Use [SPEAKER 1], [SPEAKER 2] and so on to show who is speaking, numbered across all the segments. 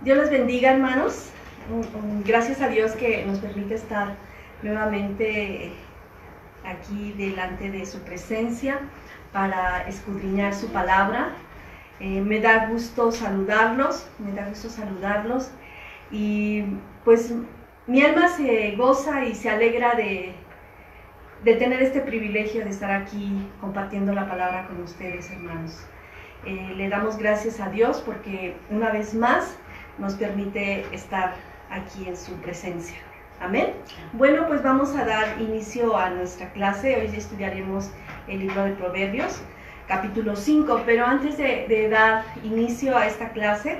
[SPEAKER 1] Dios les bendiga, hermanos. Gracias a Dios que nos permite estar nuevamente aquí delante de su presencia para escudriñar su palabra. Me da gusto saludarlos, y pues mi alma se goza y se alegra de tener este privilegio de estar aquí compartiendo la palabra con ustedes, hermanos. Le damos gracias a Dios porque una vez más nos permite estar aquí en su presencia. Amén. Bueno, pues vamos a dar inicio a nuestra clase. Hoy estudiaremos el libro de Proverbios, capítulo 5, pero antes de dar inicio a esta clase,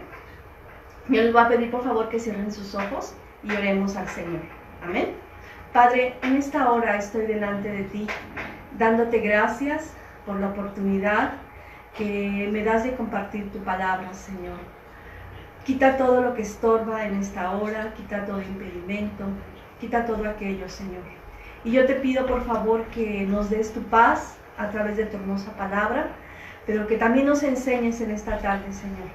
[SPEAKER 1] yo les voy a pedir por favor que cierren sus ojos y oremos al Señor. Amén. Padre, en esta hora estoy delante de ti, dándote gracias por la oportunidad que me das de compartir tu palabra, Señor. Quita todo lo que estorba en esta hora, quita todo impedimento, quita todo aquello, Señor. Y yo te pido, por favor, que nos des tu paz a través de tu hermosa palabra, pero que también nos enseñes en esta tarde, Señor.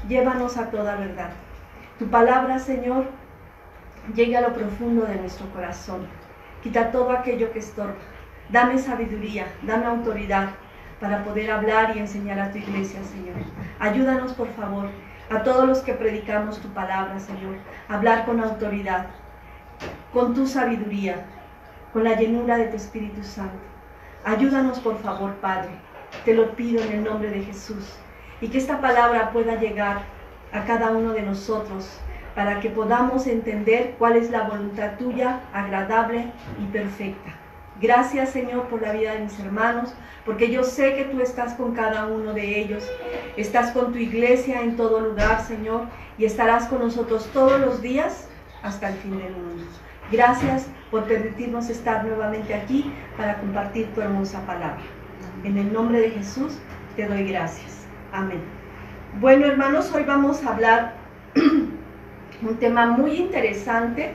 [SPEAKER 1] Llévanos a toda verdad. Tu palabra, Señor, llegue a lo profundo de nuestro corazón. Quita todo aquello que estorba. Dame sabiduría, dame autoridad para poder hablar y enseñar a tu iglesia, Señor. Ayúdanos, por favor, a todos los que predicamos tu palabra, Señor, a hablar con autoridad, con tu sabiduría, con la llenura de tu Espíritu Santo. Ayúdanos, por favor, Padre. Te lo pido en el nombre de Jesús. Y que esta palabra pueda llegar a cada uno de nosotros para que podamos entender cuál es la voluntad tuya, agradable y perfecta. Gracias, Señor, por la vida de mis hermanos, porque yo sé que tú estás con cada uno de ellos. Estás con tu iglesia en todo lugar, Señor, y estarás con nosotros todos los días hasta el fin del mundo. Gracias por permitirnos estar nuevamente aquí para compartir tu hermosa palabra. En el nombre de Jesús te doy gracias. Amén. Bueno, hermanos, hoy vamos a hablar un tema muy interesante.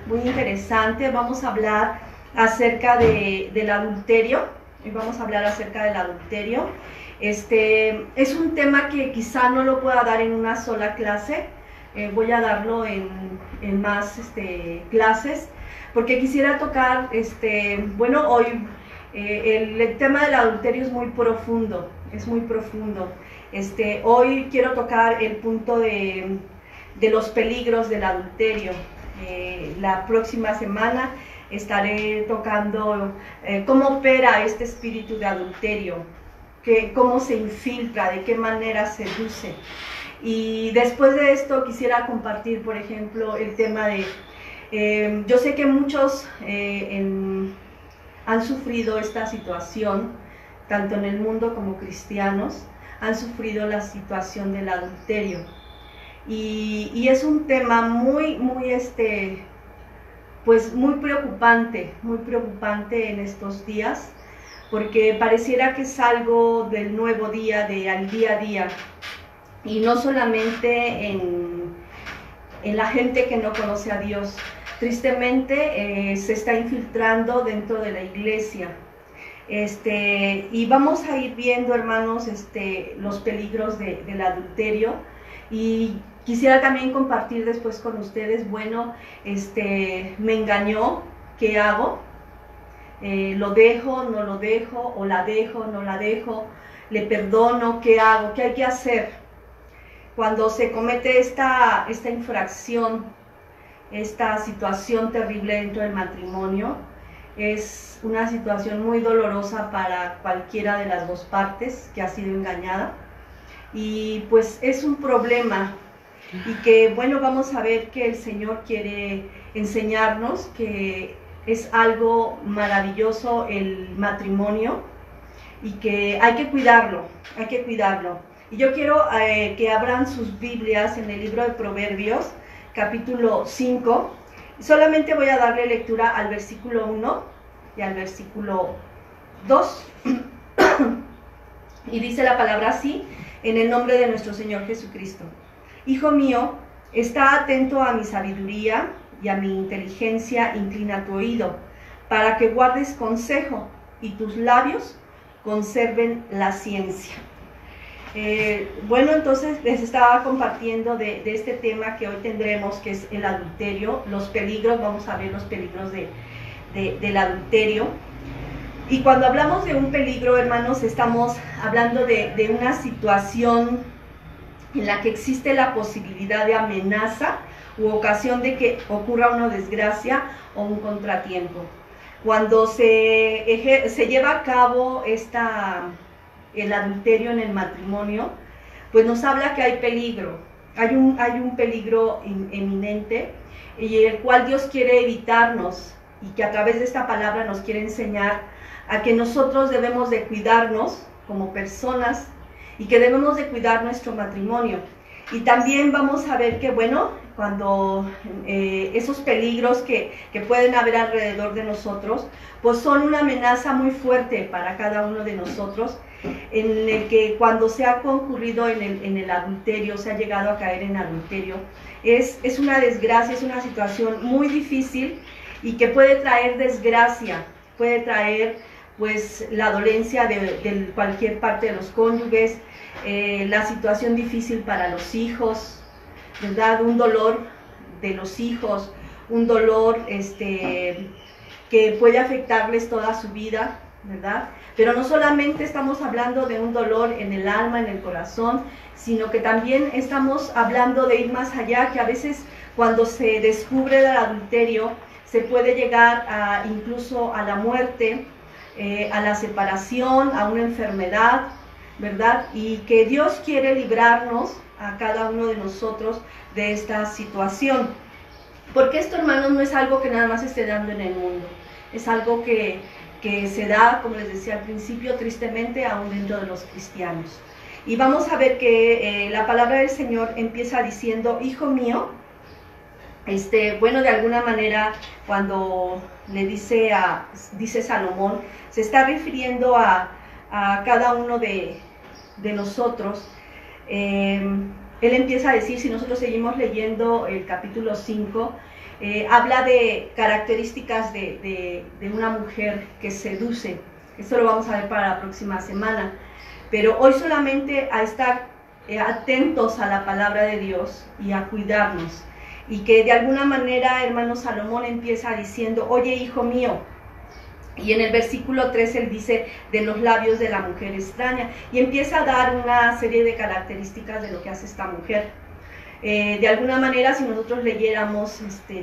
[SPEAKER 1] Vamos a hablar acerca del adulterio. Hoy vamos a hablar acerca del adulterio. Es un tema que quizá no lo pueda dar en una sola clase. Voy a darlo en más clases, porque quisiera tocar, bueno, hoy el tema del adulterio es muy profundo, hoy quiero tocar el punto de los peligros del adulterio. La próxima semana estaré tocando cómo opera este espíritu de adulterio, cómo se infiltra, de qué manera seduce. Y después de esto quisiera compartir, por ejemplo, el tema de, yo sé que muchos han sufrido esta situación, tanto en el mundo como cristianos, han sufrido la situación del adulterio. Y es un tema muy preocupante en estos días, porque pareciera que es algo del nuevo día, al día a día. Y no solamente en la gente que no conoce a Dios. Tristemente se está infiltrando dentro de la iglesia. Y vamos a ir viendo, hermanos, los peligros del adulterio. Y quisiera también compartir después con ustedes, bueno, me engañó, ¿qué hago? ¿Lo dejo, no lo dejo? ¿O la dejo, no la dejo? ¿Le perdono? ¿Qué hago? ¿Qué hay que hacer? Cuando se comete esta infracción, esta situación terrible dentro del matrimonio, es una situación muy dolorosa para cualquiera de las dos partes que ha sido engañada. Y pues es un problema, y que bueno, vamos a ver que el Señor quiere enseñarnos que es algo maravilloso el matrimonio y que hay que cuidarlo. Y yo quiero que abran sus Biblias en el libro de Proverbios, capítulo 5. Solamente voy a darle lectura al versículo 1 y al versículo 2. Y dice la palabra así, en el nombre de nuestro Señor Jesucristo. Hijo mío, está atento a mi sabiduría y a mi inteligencia, inclina tu oído, para que guardes consejo y tus labios conserven la ciencia. Bueno, entonces les estaba compartiendo de este tema que hoy tendremos, que es el adulterio, los peligros. Vamos a ver los peligros del adulterio. Y cuando hablamos de un peligro, hermanos, estamos hablando de una situación en la que existe la posibilidad de amenaza u ocasión de que ocurra una desgracia o un contratiempo. Cuando se lleva a cabo el adulterio en el matrimonio, pues nos habla que hay peligro, hay un peligro eminente, y el cual Dios quiere evitarnos, y que a través de esta palabra nos quiere enseñar a que nosotros debemos de cuidarnos como personas, y que debemos de cuidar nuestro matrimonio. Y también vamos a ver que, bueno, cuando esos peligros que pueden haber alrededor de nosotros, pues son una amenaza muy fuerte para cada uno de nosotros, en el que cuando se ha concurrido en el adulterio, se ha llegado a caer en adulterio, es una desgracia, es una situación muy difícil, y que puede traer desgracia, puede traer pues la dolencia de cualquier parte de los cónyuges, la situación difícil para los hijos, ¿verdad? Un dolor de los hijos, un dolor que puede afectarles toda su vida, ¿verdad? Pero no solamente estamos hablando de un dolor en el alma, en el corazón, sino que también estamos hablando de ir más allá, que a veces cuando se descubre el adulterio se puede llegar incluso a la muerte, a la separación, a una enfermedad, ¿verdad? Y que Dios quiere librarnos a cada uno de nosotros de esta situación. Porque esto, hermanos, no es algo que nada más esté dando en el mundo, es algo que se da, como les decía al principio, tristemente aún dentro de los cristianos. Y vamos a ver que la palabra del Señor empieza diciendo: hijo mío. Bueno, de alguna manera, cuando le dice Salomón, se está refiriendo a cada uno de nosotros. Él empieza a decir, si nosotros seguimos leyendo el capítulo 5, habla de características de una mujer que seduce. Esto lo vamos a ver para la próxima semana. Pero hoy solamente a estar atentos a la palabra de Dios y a cuidarnos. Y que de alguna manera, hermano, Salomón empieza diciendo: oye, hijo mío. Y en el versículo 3 él dice: de los labios de la mujer extraña. Y empieza a dar una serie de características de lo que hace esta mujer. De alguna manera, si nosotros leyéramos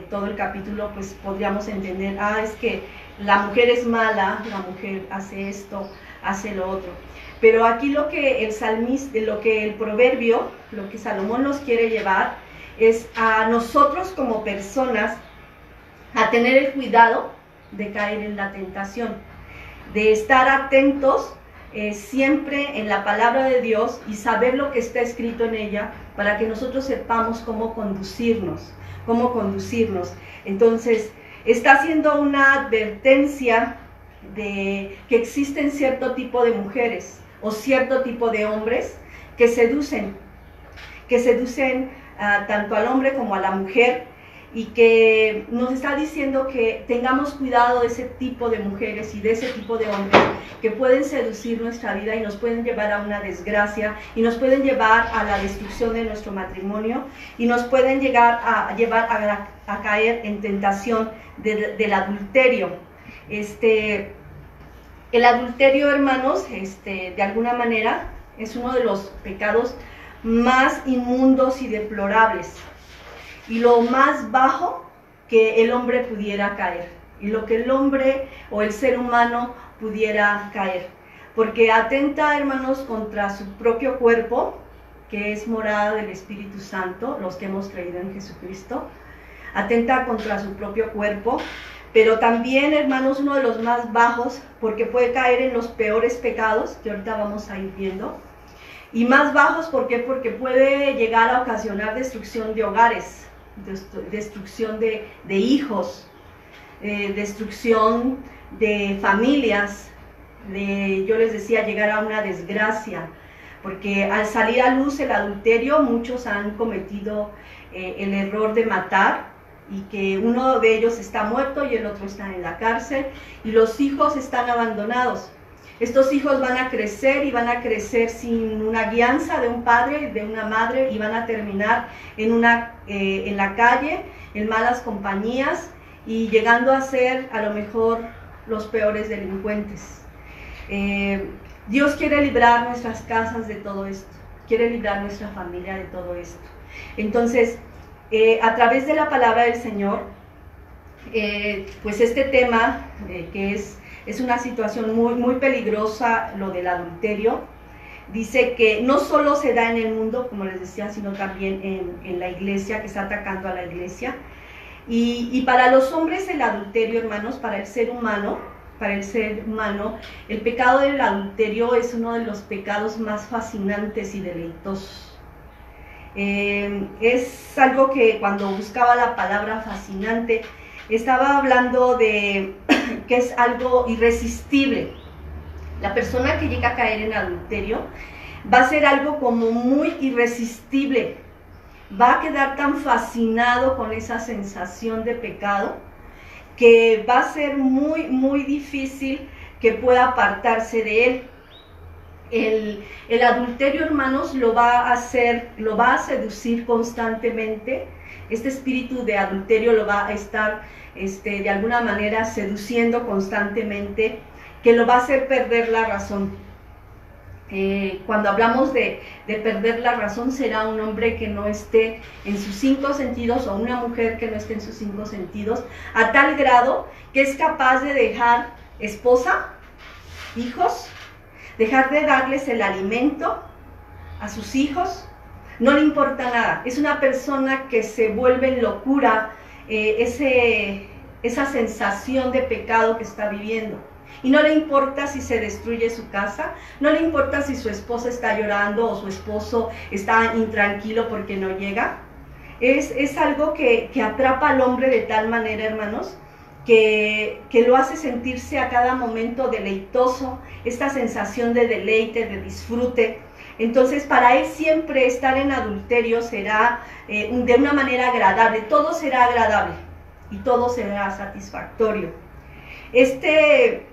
[SPEAKER 1] todo el capítulo, pues podríamos entender: es que la mujer es mala, la mujer hace esto, hace lo otro. Pero aquí lo que el proverbio, lo que Salomón nos quiere llevar, es a nosotros como personas a tener el cuidado de caer en la tentación, de estar atentos siempre en la palabra de Dios y saber lo que está escrito en ella, para que nosotros sepamos cómo conducirnos. Entonces, está haciendo una advertencia de que existen cierto tipo de mujeres o cierto tipo de hombres que seducen tanto al hombre como a la mujer, y que nos está diciendo que tengamos cuidado de ese tipo de mujeres y de ese tipo de hombres que pueden seducir nuestra vida y nos pueden llevar a una desgracia, y nos pueden llevar a la destrucción de nuestro matrimonio, y nos pueden llevar a caer en tentación del adulterio. El adulterio, hermanos, de alguna manera es uno de los pecados más inmundos y deplorables, y lo más bajo que el hombre pudiera caer, y lo que el hombre o el ser humano pudiera caer, porque atenta, hermanos, contra su propio cuerpo, que es morada del Espíritu Santo, los que hemos creído en Jesucristo. Atenta contra su propio cuerpo, pero también, hermanos, uno de los más bajos, porque puede caer en los peores pecados, que ahorita vamos a ir viendo. Y más bajos, ¿por qué? Porque puede llegar a ocasionar destrucción de hogares, destrucción de hijos, destrucción de familias, yo les decía, llegar a una desgracia. Porque al salir a luz el adulterio, muchos han cometido el error de matar, y que uno de ellos está muerto y el otro está en la cárcel, y los hijos están abandonados. Estos hijos van a crecer y van a crecer sin una guianza de un padre, de una madre, y van a terminar en la calle, en malas compañías, y llegando a ser a lo mejor los peores delincuentes. Dios quiere librar nuestras casas de todo esto, quiere librar nuestra familia de todo esto. Entonces, a través de la palabra del Señor, pues este tema, que es una situación muy, muy peligrosa, lo del adulterio, dice que no solo se da en el mundo, como les decía, sino también en la iglesia, que está atacando a la iglesia. Y para los hombres el adulterio, hermanos, para el ser humano, el pecado del adulterio es uno de los pecados más fascinantes y deleitosos. Es algo que cuando buscaba la palabra fascinante, estaba hablando de que es algo irresistible. La persona que llega a caer en adulterio va a ser algo como muy irresistible. Va a quedar tan fascinado con esa sensación de pecado que va a ser muy, muy difícil que pueda apartarse de él. El adulterio, hermanos, lo va a seducir constantemente. Este espíritu de adulterio lo va a estar de alguna manera seduciendo constantemente, que lo va a hacer perder la razón. Cuando hablamos de perder la razón, será un hombre que no esté en sus 5 sentidos o una mujer que no esté en sus 5 sentidos, a tal grado que es capaz de dejar esposa, hijos, dejar de darles el alimento a sus hijos, no le importa nada. Es una persona que se vuelve en locura esa sensación de pecado que está viviendo. Y no le importa si se destruye su casa, no le importa si su esposa está llorando o su esposo está intranquilo porque no llega. Es algo que atrapa al hombre de tal manera, hermanos, que lo hace sentirse a cada momento deleitoso, esta sensación de deleite, de disfrute. Entonces, para él siempre estar en adulterio será de una manera agradable, todo será agradable y todo será satisfactorio. Este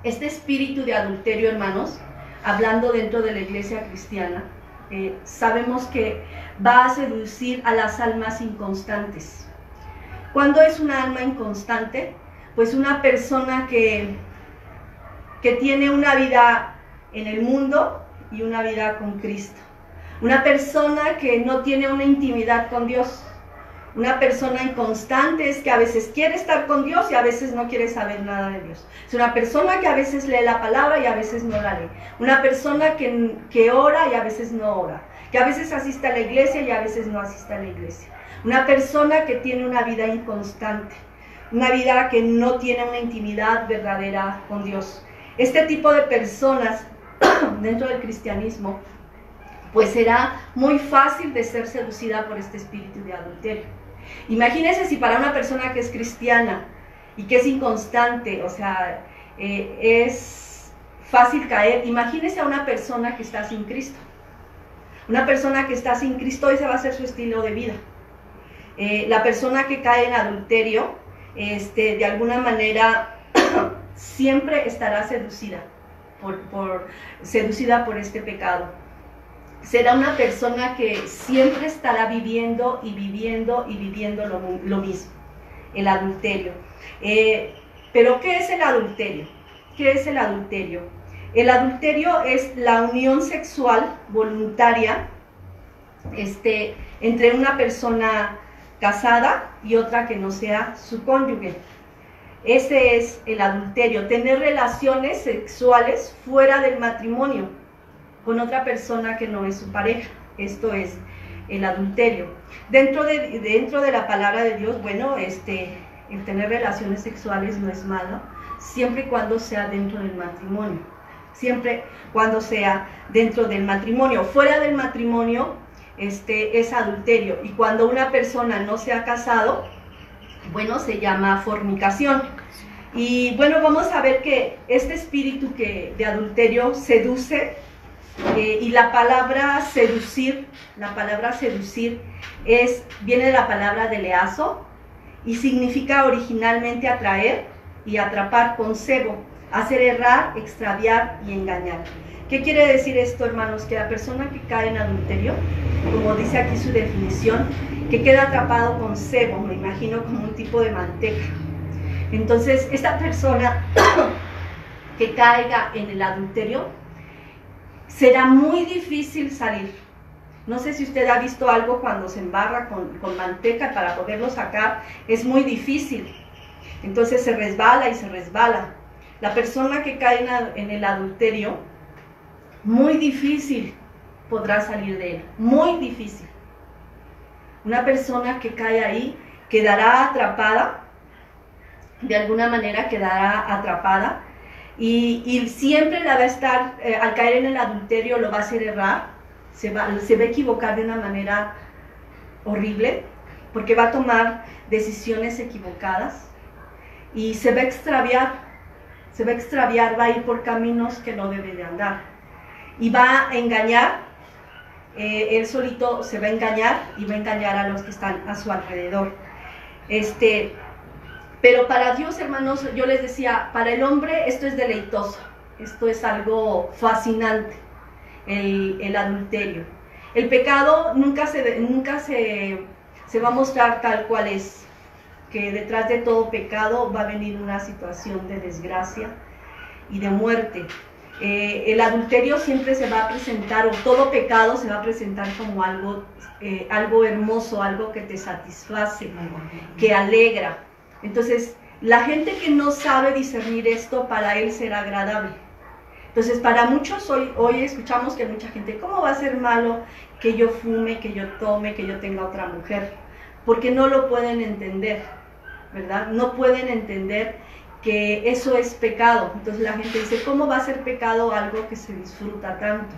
[SPEAKER 1] espíritu de adulterio, hermanos, hablando dentro de la iglesia cristiana, sabemos que va a seducir a las almas inconstantes. ¿Cuándo es una alma inconstante? Pues una persona que tiene una vida en el mundo y una vida con Cristo. Una persona que no tiene una intimidad con Dios. Una persona inconstante es que a veces quiere estar con Dios y a veces no quiere saber nada de Dios. Es una persona que a veces lee la palabra y a veces no la lee. Una persona que ora y a veces no ora. Que a veces asiste a la iglesia y a veces no asiste a la iglesia. Una persona que tiene una vida inconstante. Una vida que no tiene una intimidad verdadera con Dios. Este tipo de personas dentro del cristianismo, pues será muy fácil de ser seducida por este espíritu de adulterio. Imagínense si para una persona que es cristiana y que es inconstante, o sea, es fácil caer. Imagínense a una persona que está sin Cristo. Una persona que está sin Cristo, ese va a ser su estilo de vida. La persona que cae en adulterio, de alguna manera, siempre estará seducida por este pecado. Será una persona que siempre estará viviendo y viviendo y viviendo lo mismo, el adulterio. Pero ¿qué es el adulterio? ¿Qué es el adulterio? El adulterio es la unión sexual voluntaria entre una persona casada y otra que no sea su cónyuge. Ese es el adulterio, tener relaciones sexuales fuera del matrimonio con otra persona que no es su pareja. Esto es el adulterio. Dentro de la palabra de Dios, bueno, el tener relaciones sexuales no es malo, siempre y cuando sea dentro del matrimonio. Siempre cuando sea dentro del matrimonio. Fuera del matrimonio, es adulterio. Y cuando una persona no se ha casado, bueno, se llama fornicación. Y bueno, vamos a ver que este espíritu de adulterio seduce, y la palabra seducir viene de la palabra deleazo y significa originalmente atraer y atrapar con cebo. hacer errar, extraviar y engañar. ¿Qué quiere decir esto, hermanos? Que la persona que cae en adulterio, como dice aquí su definición, que queda atrapado con sebo, me imagino como un tipo de manteca. Entonces, esta persona que caiga en el adulterio, será muy difícil salir. No sé si usted ha visto algo cuando se embarra con manteca para poderlo sacar, es muy difícil. Entonces se resbala y se resbala. La persona que cae en el adulterio, muy difícil podrá salir de él, muy difícil. Una persona que cae ahí quedará atrapada, de alguna manera quedará atrapada, y siempre la va a estar, al caer en el adulterio lo va a hacer errar, se va a equivocar de una manera horrible, porque va a tomar decisiones equivocadas, y se va a extraviar, va a ir por caminos que no debe de andar, y va a engañar, él solito se va a engañar, y va a engañar a los que están a su alrededor. Pero para Dios, hermanos, yo les decía, para el hombre esto es deleitoso, esto es algo fascinante, el adulterio. El pecado nunca se va a mostrar tal cual es, que detrás de todo pecado va a venir una situación de desgracia y de muerte. El adulterio siempre se va a presentar, o todo pecado se va a presentar como algo hermoso, algo que te satisface, que alegra. Entonces, la gente que no sabe discernir esto, para él será agradable. Entonces, para muchos, hoy escuchamos que mucha gente, ¿cómo va a ser malo que yo fume, que yo tome, que yo tenga otra mujer? Porque no lo pueden entender, ¿verdad? No pueden entender que eso es pecado. Entonces la gente dice, ¿cómo va a ser pecado algo que se disfruta tanto?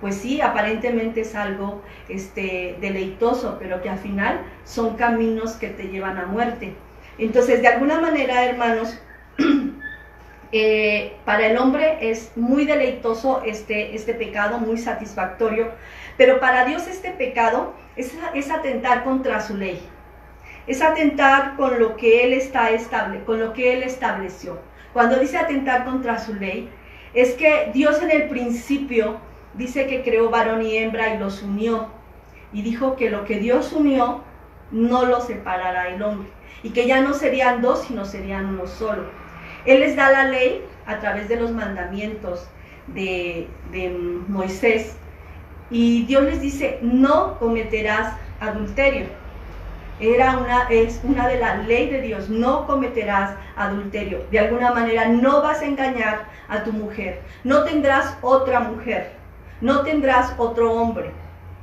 [SPEAKER 1] Pues sí, aparentemente es algo deleitoso, pero que al final son caminos que te llevan a muerte. Entonces, de alguna manera, hermanos, para el hombre es muy deleitoso este pecado, muy satisfactorio, pero para Dios este pecado es atentar contra su ley, es atentar con lo que Él estableció. Cuando dice atentar contra su ley, es que Dios en el principio dice que creó varón y hembra y los unió, y dijo que lo que Dios unió no lo separará el hombre, y que ya no serían dos, sino serían uno solo. Él les da la ley a través de los mandamientos de Moisés, y Dios les dice, no cometerás adulterio. Es una de las leyes de Dios, no cometerás adulterio. De alguna manera no vas a engañar a tu mujer, no tendrás otra mujer, no tendrás otro hombre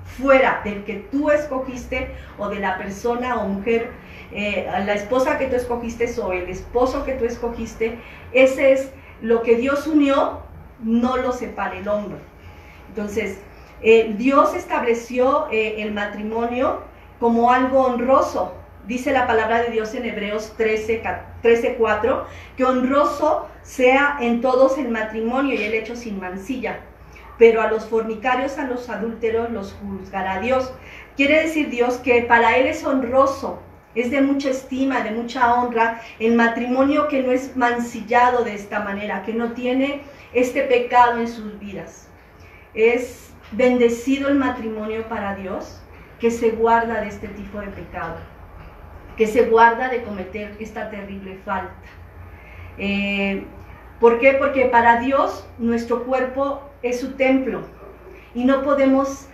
[SPEAKER 1] fuera del que tú escogiste, o de la persona o mujer, la esposa que tú escogiste o el esposo que tú escogiste. Ese es lo que Dios unió, no lo separa el hombre. Entonces, Dios estableció el matrimonio como algo honroso. Dice la palabra de Dios en Hebreos 13:4, que honroso sea en todos el matrimonio y el hecho sin mancilla, pero a los fornicarios, a los adúlteros los juzgará Dios. Quiere decir Dios que para Él es honroso, es de mucha estima, de mucha honra, el matrimonio que no es mancillado de esta manera, que no tiene este pecado en sus vidas. Es bendecido el matrimonio para Dios, que se guarda de este tipo de pecado, que se guarda de cometer esta terrible falta. ¿Por qué? Porque para Dios nuestro cuerpo es su templo, y no podemos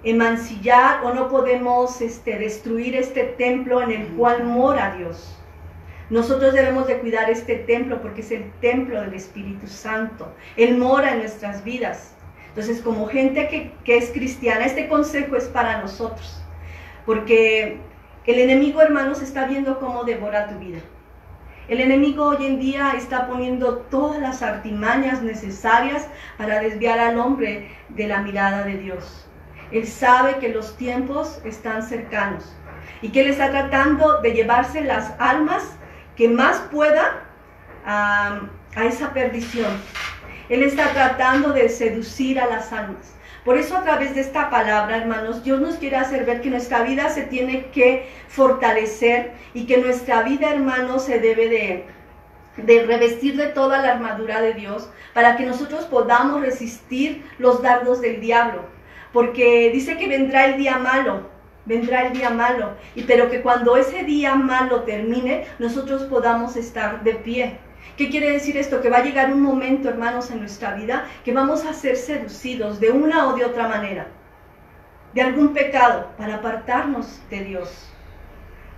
[SPEAKER 1] mancillar, o no podemos destruir este templo en el cual mora Dios. Nosotros debemos de cuidar este templo, porque es el templo del Espíritu Santo. Él mora en nuestras vidas. Entonces, como gente que es cristiana, este consejo es para nosotros, porque el enemigo, hermanos, está viendo cómo devora tu vida. El enemigo hoy en día está poniendo todas las artimañas necesarias para desviar al hombre de la mirada de Dios. Él sabe que los tiempos están cercanos, y que Él está tratando de llevarse las almas que más pueda a esa perdición. Él está tratando de seducir a las almas. Por eso, a través de esta palabra, hermanos, Dios nos quiere hacer ver que nuestra vida se tiene que fortalecer, y que nuestra vida, hermanos, se debe de revestir de toda la armadura de Dios para que nosotros podamos resistir los dardos del diablo. Porque dice que vendrá el día malo, pero que cuando ese día malo termine, nosotros podamos estar de pie. ¿Qué quiere decir esto? Que va a llegar un momento, hermanos, en nuestra vida que vamos a ser seducidos de una o de otra manera, de algún pecado, para apartarnos de Dios.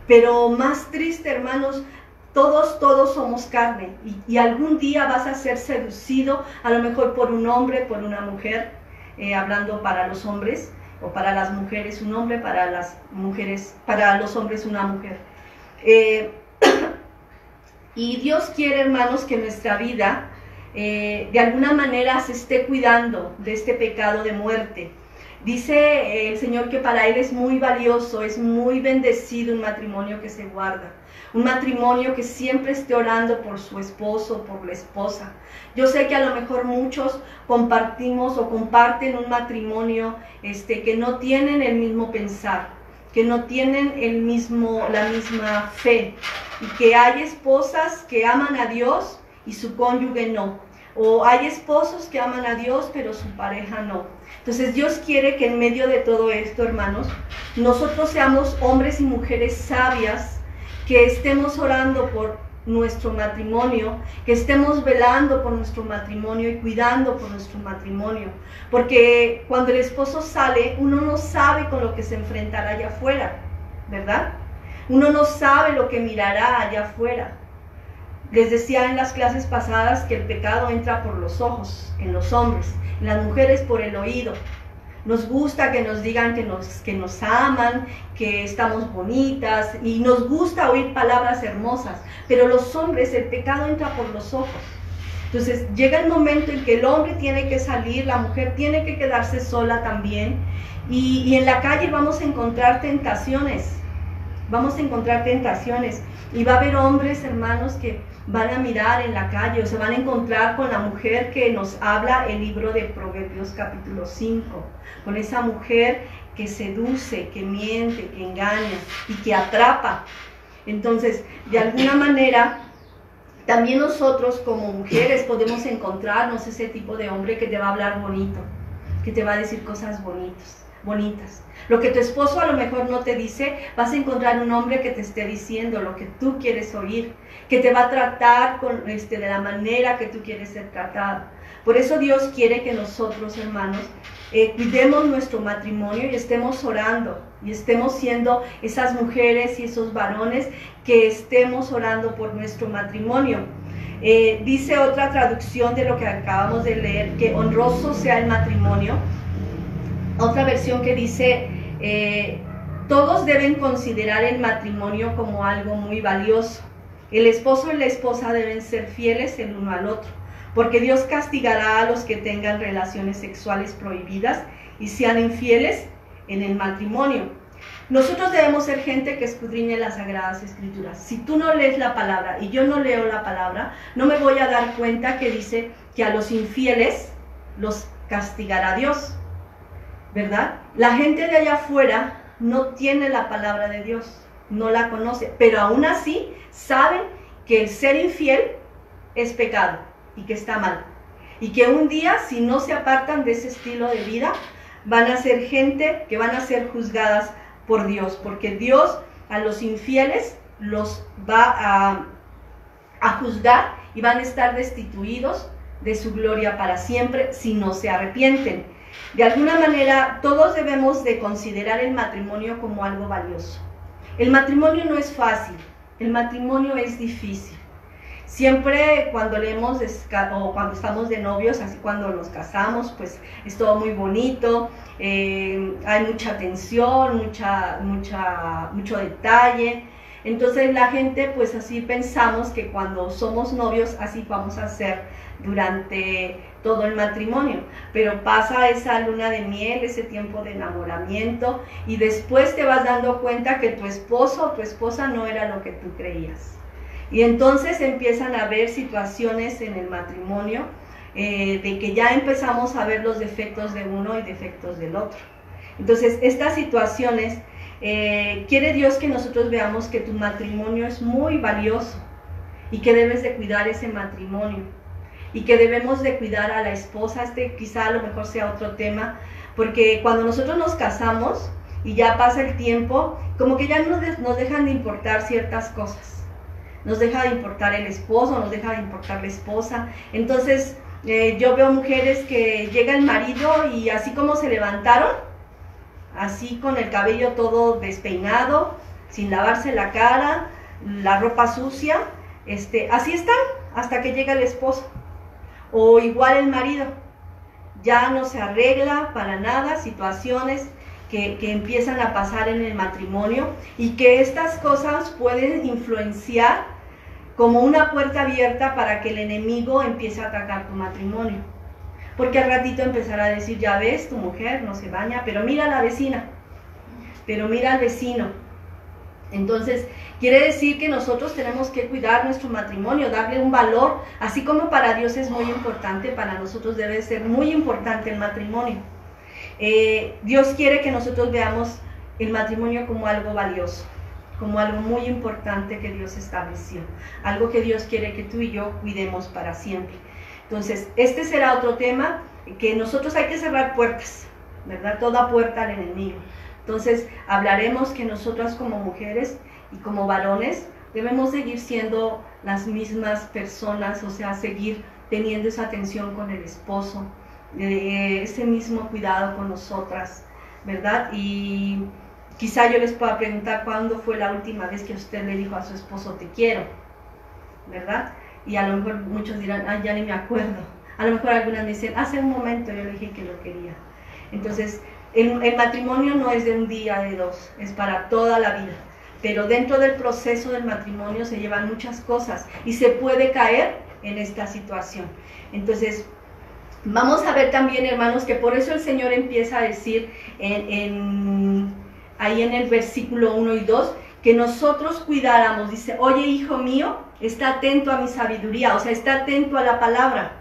[SPEAKER 1] Pero más triste, hermanos, todos somos carne y algún día vas a ser seducido, a lo mejor por un hombre, por una mujer, hablando para los hombres, o para las mujeres un hombre, para las mujeres, para los hombres una mujer. Y Dios quiere, hermanos, que nuestra vida de alguna manera se esté cuidando de este pecado de muerte. Dice el Señor que para Él es muy valioso, es muy bendecido un matrimonio que se guarda. Un matrimonio que siempre esté orando por su esposo, por la esposa. Yo sé que a lo mejor muchos compartimos o comparten un matrimonio que no tienen el mismo pensar, que no tienen la misma fe, y que hay esposas que aman a Dios y su cónyuge no, o hay esposos que aman a Dios pero su pareja no. Entonces Dios quiere que en medio de todo esto, hermanos, nosotros seamos hombres y mujeres sabias, que estemos orando por nuestro matrimonio, que estemos velando por nuestro matrimonio y cuidando por nuestro matrimonio. Porque cuando el esposo sale, uno no sabe con lo que se enfrentará allá afuera, ¿verdad? Uno no sabe lo que mirará allá afuera. Les decía en las clases pasadas que el pecado entra por los ojos, en los hombres, en las mujeres por el oído. Nos gusta que nos digan que nos aman, que estamos bonitas, y nos gusta oír palabras hermosas, pero los hombres, el pecado entra por los ojos. Entonces llega el momento en que el hombre tiene que salir, la mujer tiene que quedarse sola también, y en la calle vamos a encontrar tentaciones, y va a haber hombres, hermanos, que van a mirar en la calle o se van a encontrar con la mujer que nos habla el libro de Proverbios capítulo 5, con esa mujer que seduce, que miente, que engaña y que atrapa. Entonces, de alguna manera, también nosotros como mujeres podemos encontrarnos ese tipo de hombre que te va a hablar bonito, que te va a decir cosas bonitas. Lo que tu esposo a lo mejor no te dice, vas a encontrar un hombre que te esté diciendo lo que tú quieres oír, que te va a tratar de la manera que tú quieres ser tratado. Por eso Dios quiere que nosotros, hermanos, cuidemos nuestro matrimonio y estemos orando, y estemos siendo esas mujeres y esos varones que estemos orando por nuestro matrimonio. Dice otra traducción de lo que acabamos de leer, que honroso sea el matrimonio. Otra versión que dice, todos deben considerar el matrimonio como algo muy valioso. El esposo y la esposa deben ser fieles el uno al otro, porque Dios castigará a los que tengan relaciones sexuales prohibidas y sean infieles en el matrimonio. Nosotros debemos ser gente que escudriñe las Sagradas Escrituras. Si tú no lees la palabra y yo no leo la palabra, no me voy a dar cuenta que dice que a los infieles los castigará Dios, ¿verdad? La gente de allá afuera no tiene la palabra de Dios, no la conoce, pero aún así saben que el ser infiel es pecado y que está mal. Y que un día, si no se apartan de ese estilo de vida, van a ser gente que van a ser juzgadas por Dios, porque Dios a los infieles los va a juzgar y van a estar destituidos de su gloria para siempre si no se arrepienten. De alguna manera, todos debemos de considerar el matrimonio como algo valioso. El matrimonio no es fácil, el matrimonio es difícil. Siempre cuando leemos o cuando estamos de novios, así cuando nos casamos, pues es todo muy bonito, hay mucha atención, mucho detalle. Entonces la gente, pues así pensamos que cuando somos novios, así vamos a ser durante todo el matrimonio. Pero pasa esa luna de miel, ese tiempo de enamoramiento, y después te vas dando cuenta que tu esposo o tu esposa no era lo que tú creías. Y entonces empiezan a haber situaciones en el matrimonio de que ya empezamos a ver los defectos de uno y defectos del otro. Entonces, estas situaciones, quiere Dios que nosotros veamos que tu matrimonio es muy valioso y que debes de cuidar ese matrimonio y que debemos de cuidar a la esposa. Quizá a lo mejor sea otro tema, porque cuando nosotros nos casamos y ya pasa el tiempo, como que ya nos dejan de importar ciertas cosas. Nos deja de importar el esposo, nos deja de importar la esposa. Entonces yo veo mujeres que llega el marido y así como se levantaron, así con el cabello todo despeinado, sin lavarse la cara, la ropa sucia, así están hasta que llega el esposo. O igual el marido, ya no se arregla para nada, situaciones que empiezan a pasar en el matrimonio y que estas cosas pueden influenciar como una puerta abierta para que el enemigo empiece a atacar tu matrimonio. Porque al ratito empezará a decir, ya ves, tu mujer no se baña, pero mira a la vecina, pero mira al vecino. Entonces, quiere decir que nosotros tenemos que cuidar nuestro matrimonio, darle un valor, así como para Dios es muy importante, para nosotros debe ser muy importante el matrimonio. Dios quiere que nosotros veamos el matrimonio como algo valioso, como algo muy importante que Dios estableció, algo que Dios quiere que tú y yo cuidemos para siempre. Entonces, este será otro tema, que nosotros hay que cerrar puertas, ¿verdad? Toda puerta al enemigo. Entonces, hablaremos que nosotras como mujeres y como varones debemos seguir siendo las mismas personas, o sea, seguir teniendo esa atención con el esposo, ese mismo cuidado con nosotras, ¿verdad? Y quizá yo les pueda preguntar cuándo fue la última vez que usted le dijo a su esposo te quiero, ¿verdad? Y a lo mejor muchos dirán, ah, ya ni me acuerdo. A lo mejor algunas me dicen, hace un momento yo le dije que lo quería. Entonces, el matrimonio no es de un día, de dos, es para toda la vida. Pero dentro del proceso del matrimonio se llevan muchas cosas y se puede caer en esta situación. Entonces, vamos a ver también, hermanos, que por eso el Señor empieza a decir ahí en el versículo 1 y 2, que nosotros cuidáramos, dice, oye, hijo mío, está atento a mi sabiduría, o sea, está atento a la palabra.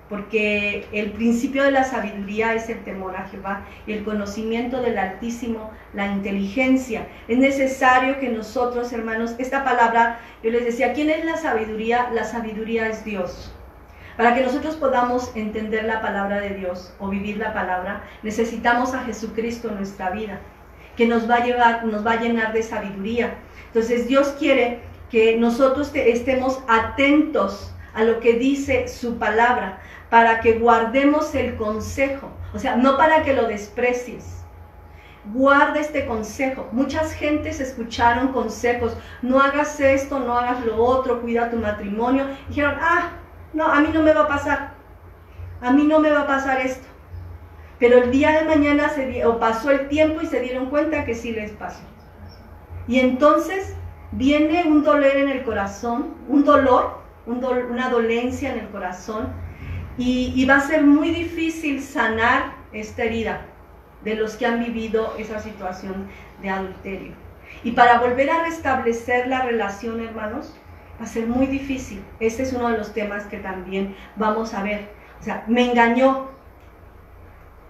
[SPEAKER 1] Porque el principio de la sabiduría es el temor a Jehová y el conocimiento del Altísimo, la inteligencia. Es necesario que nosotros, hermanos, esta palabra, yo les decía, ¿quién es la sabiduría? La sabiduría es Dios. Para que nosotros podamos entender la palabra de Dios o vivir la palabra, necesitamos a Jesucristo en nuestra vida, que nos va a llenar de sabiduría. Entonces Dios quiere que nosotros estemos atentos a lo que dice su palabra, para que guardemos el consejo, o sea, no para que lo desprecies. Guarda este consejo. Muchas gentes escucharon consejos, no hagas esto, no hagas lo otro, cuida tu matrimonio. Dijeron, ah, no, a mí no me va a pasar, a mí no me va a pasar esto. Pero el día de mañana pasó el tiempo y se dieron cuenta que sí les pasó. Y entonces viene un dolor en el corazón, una dolencia en el corazón, y va a ser muy difícil sanar esta herida de los que han vivido esa situación de adulterio. Y para volver a restablecer la relación, hermanos, va a ser muy difícil. Este es uno de los temas que también vamos a ver. O sea, me engañó,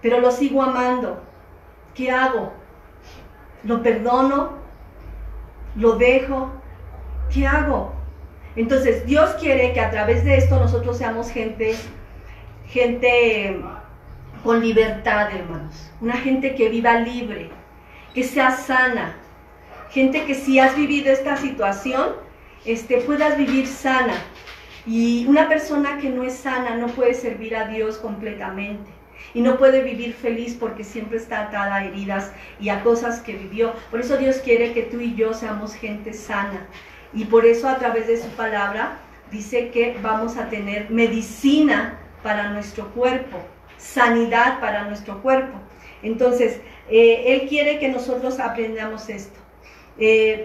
[SPEAKER 1] pero lo sigo amando. ¿Qué hago? ¿Lo perdono? ¿Lo dejo? ¿Qué hago? Entonces, Dios quiere que a través de esto nosotros seamos gente con libertad, hermanos. Una gente que viva libre, que sea sana. Gente que si has vivido esta situación, puedas vivir sana. Y una persona que no es sana no puede servir a Dios completamente. Y no puede vivir feliz porque siempre está atada a heridas y a cosas que vivió. Por eso Dios quiere que tú y yo seamos gente sana. Y por eso a través de su palabra dice que vamos a tener medicina para nuestro cuerpo, sanidad para nuestro cuerpo. Entonces, Él quiere que nosotros aprendamos esto.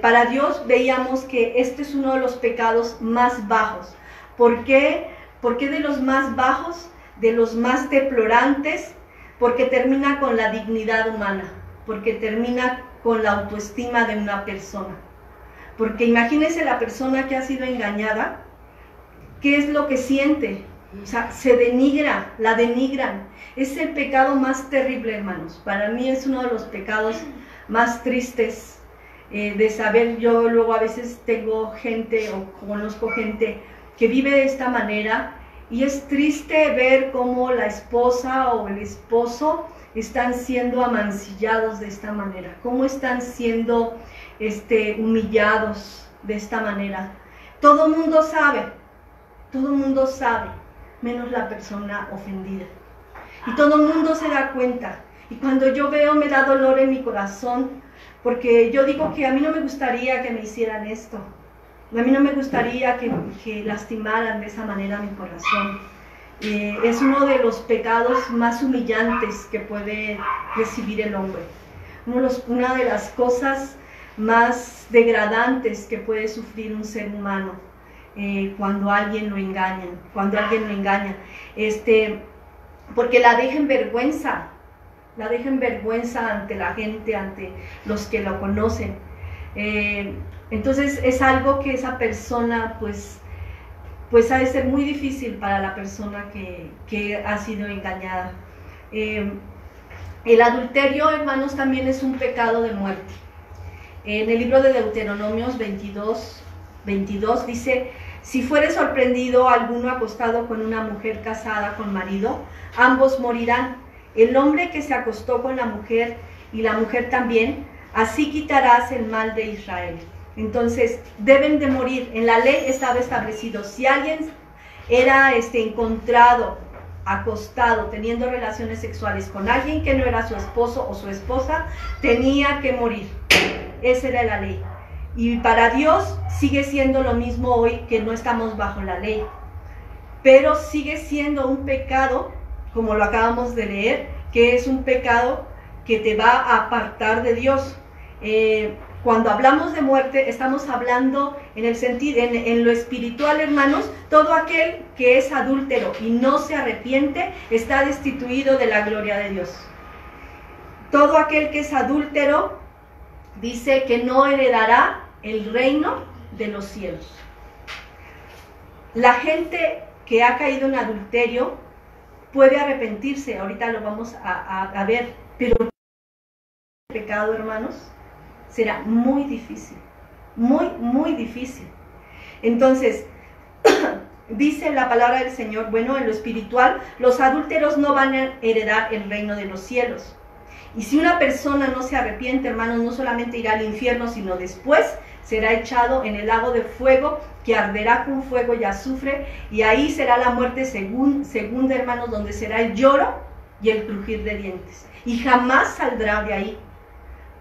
[SPEAKER 1] Para Dios veíamos que este es uno de los pecados más bajos. ¿Por qué? ¿Por qué de los más bajos? De los más deplorantes, porque termina con la dignidad humana, porque termina con la autoestima de una persona. Porque imagínense la persona que ha sido engañada, ¿qué es lo que siente? O sea, se denigra, la denigran. Es el pecado más terrible, hermanos. Para mí es uno de los pecados más tristes. de saber, yo luego a veces tengo gente o conozco gente que vive de esta manera y es triste ver cómo la esposa o el esposo están siendo amancillados de esta manera, cómo están siendo humillados de esta manera. Todo el mundo sabe, menos la persona ofendida. Y todo el mundo se da cuenta. Y cuando yo veo, me da dolor en mi corazón, porque yo digo que a mí no me gustaría que me hicieran esto. A mí no me gustaría que lastimaran de esa manera mi corazón. Es uno de los pecados más humillantes que puede recibir el hombre. Una de las cosas más degradantes que puede sufrir un ser humano cuando alguien lo engaña, porque la deja en vergüenza ante la gente, ante los que lo conocen. Entonces es algo que esa persona pues ha de ser muy difícil para la persona que ha sido engañada. El adulterio, hermanos, también es un pecado de muerte. En el libro de Deuteronomios 22 dice: si fuere sorprendido alguno acostado con una mujer casada con marido, ambos morirán. El hombre que se acostó con la mujer y la mujer también, así quitarás el mal de Israel. Entonces, deben de morir. En la ley estaba establecido, si alguien era encontrado acostado, teniendo relaciones sexuales con alguien que no era su esposo o su esposa, tenía que morir. Esa era la ley. Y para Dios sigue siendo lo mismo hoy, que no estamos bajo la ley. Pero sigue siendo un pecado, como lo acabamos de leer, que es un pecado que te va a apartar de Dios. Cuando hablamos de muerte, estamos hablando en lo espiritual, hermanos. Todo aquel que es adúltero y no se arrepiente está destituido de la gloria de Dios. Todo aquel que es adúltero dice que no heredará el reino de los cielos. La gente que ha caído en adulterio puede arrepentirse, ahorita lo vamos a ver, pero el pecado, hermanos, será muy difícil, muy difícil. Entonces, dice la palabra del Señor, bueno, en lo espiritual, los adúlteros no van a heredar el reino de los cielos. Y si una persona no se arrepiente, hermanos, no solamente irá al infierno, sino después será echado en el lago de fuego, que arderá con fuego y azufre, y ahí será la muerte segunda, hermanos, donde será el lloro y el crujir de dientes. Y jamás saldrá de ahí,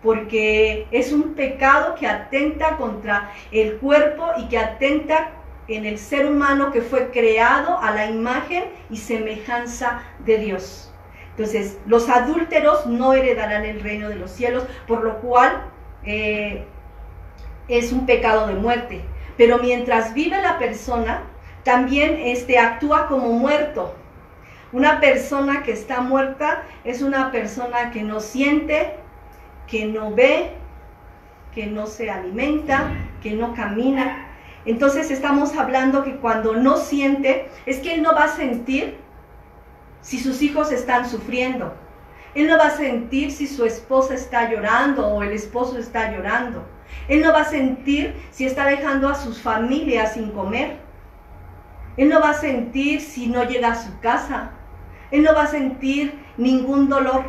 [SPEAKER 1] porque es un pecado que atenta contra el cuerpo y que atenta en el ser humano que fue creado a la imagen y semejanza de Dios. Entonces, los adúlteros no heredarán el reino de los cielos, por lo cual es un pecado de muerte. Pero mientras vive la persona, también actúa como muerto. Una persona que está muerta es una persona que no siente, que no ve, que no se alimenta, que no camina. Entonces estamos hablando que cuando no siente, es que él no va a sentir si sus hijos están sufriendo. Él no va a sentir si su esposa está llorando o el esposo está llorando. Él no va a sentir si está dejando a sus familias sin comer. Él no va a sentir si no llega a su casa. Él no va a sentir ningún dolor.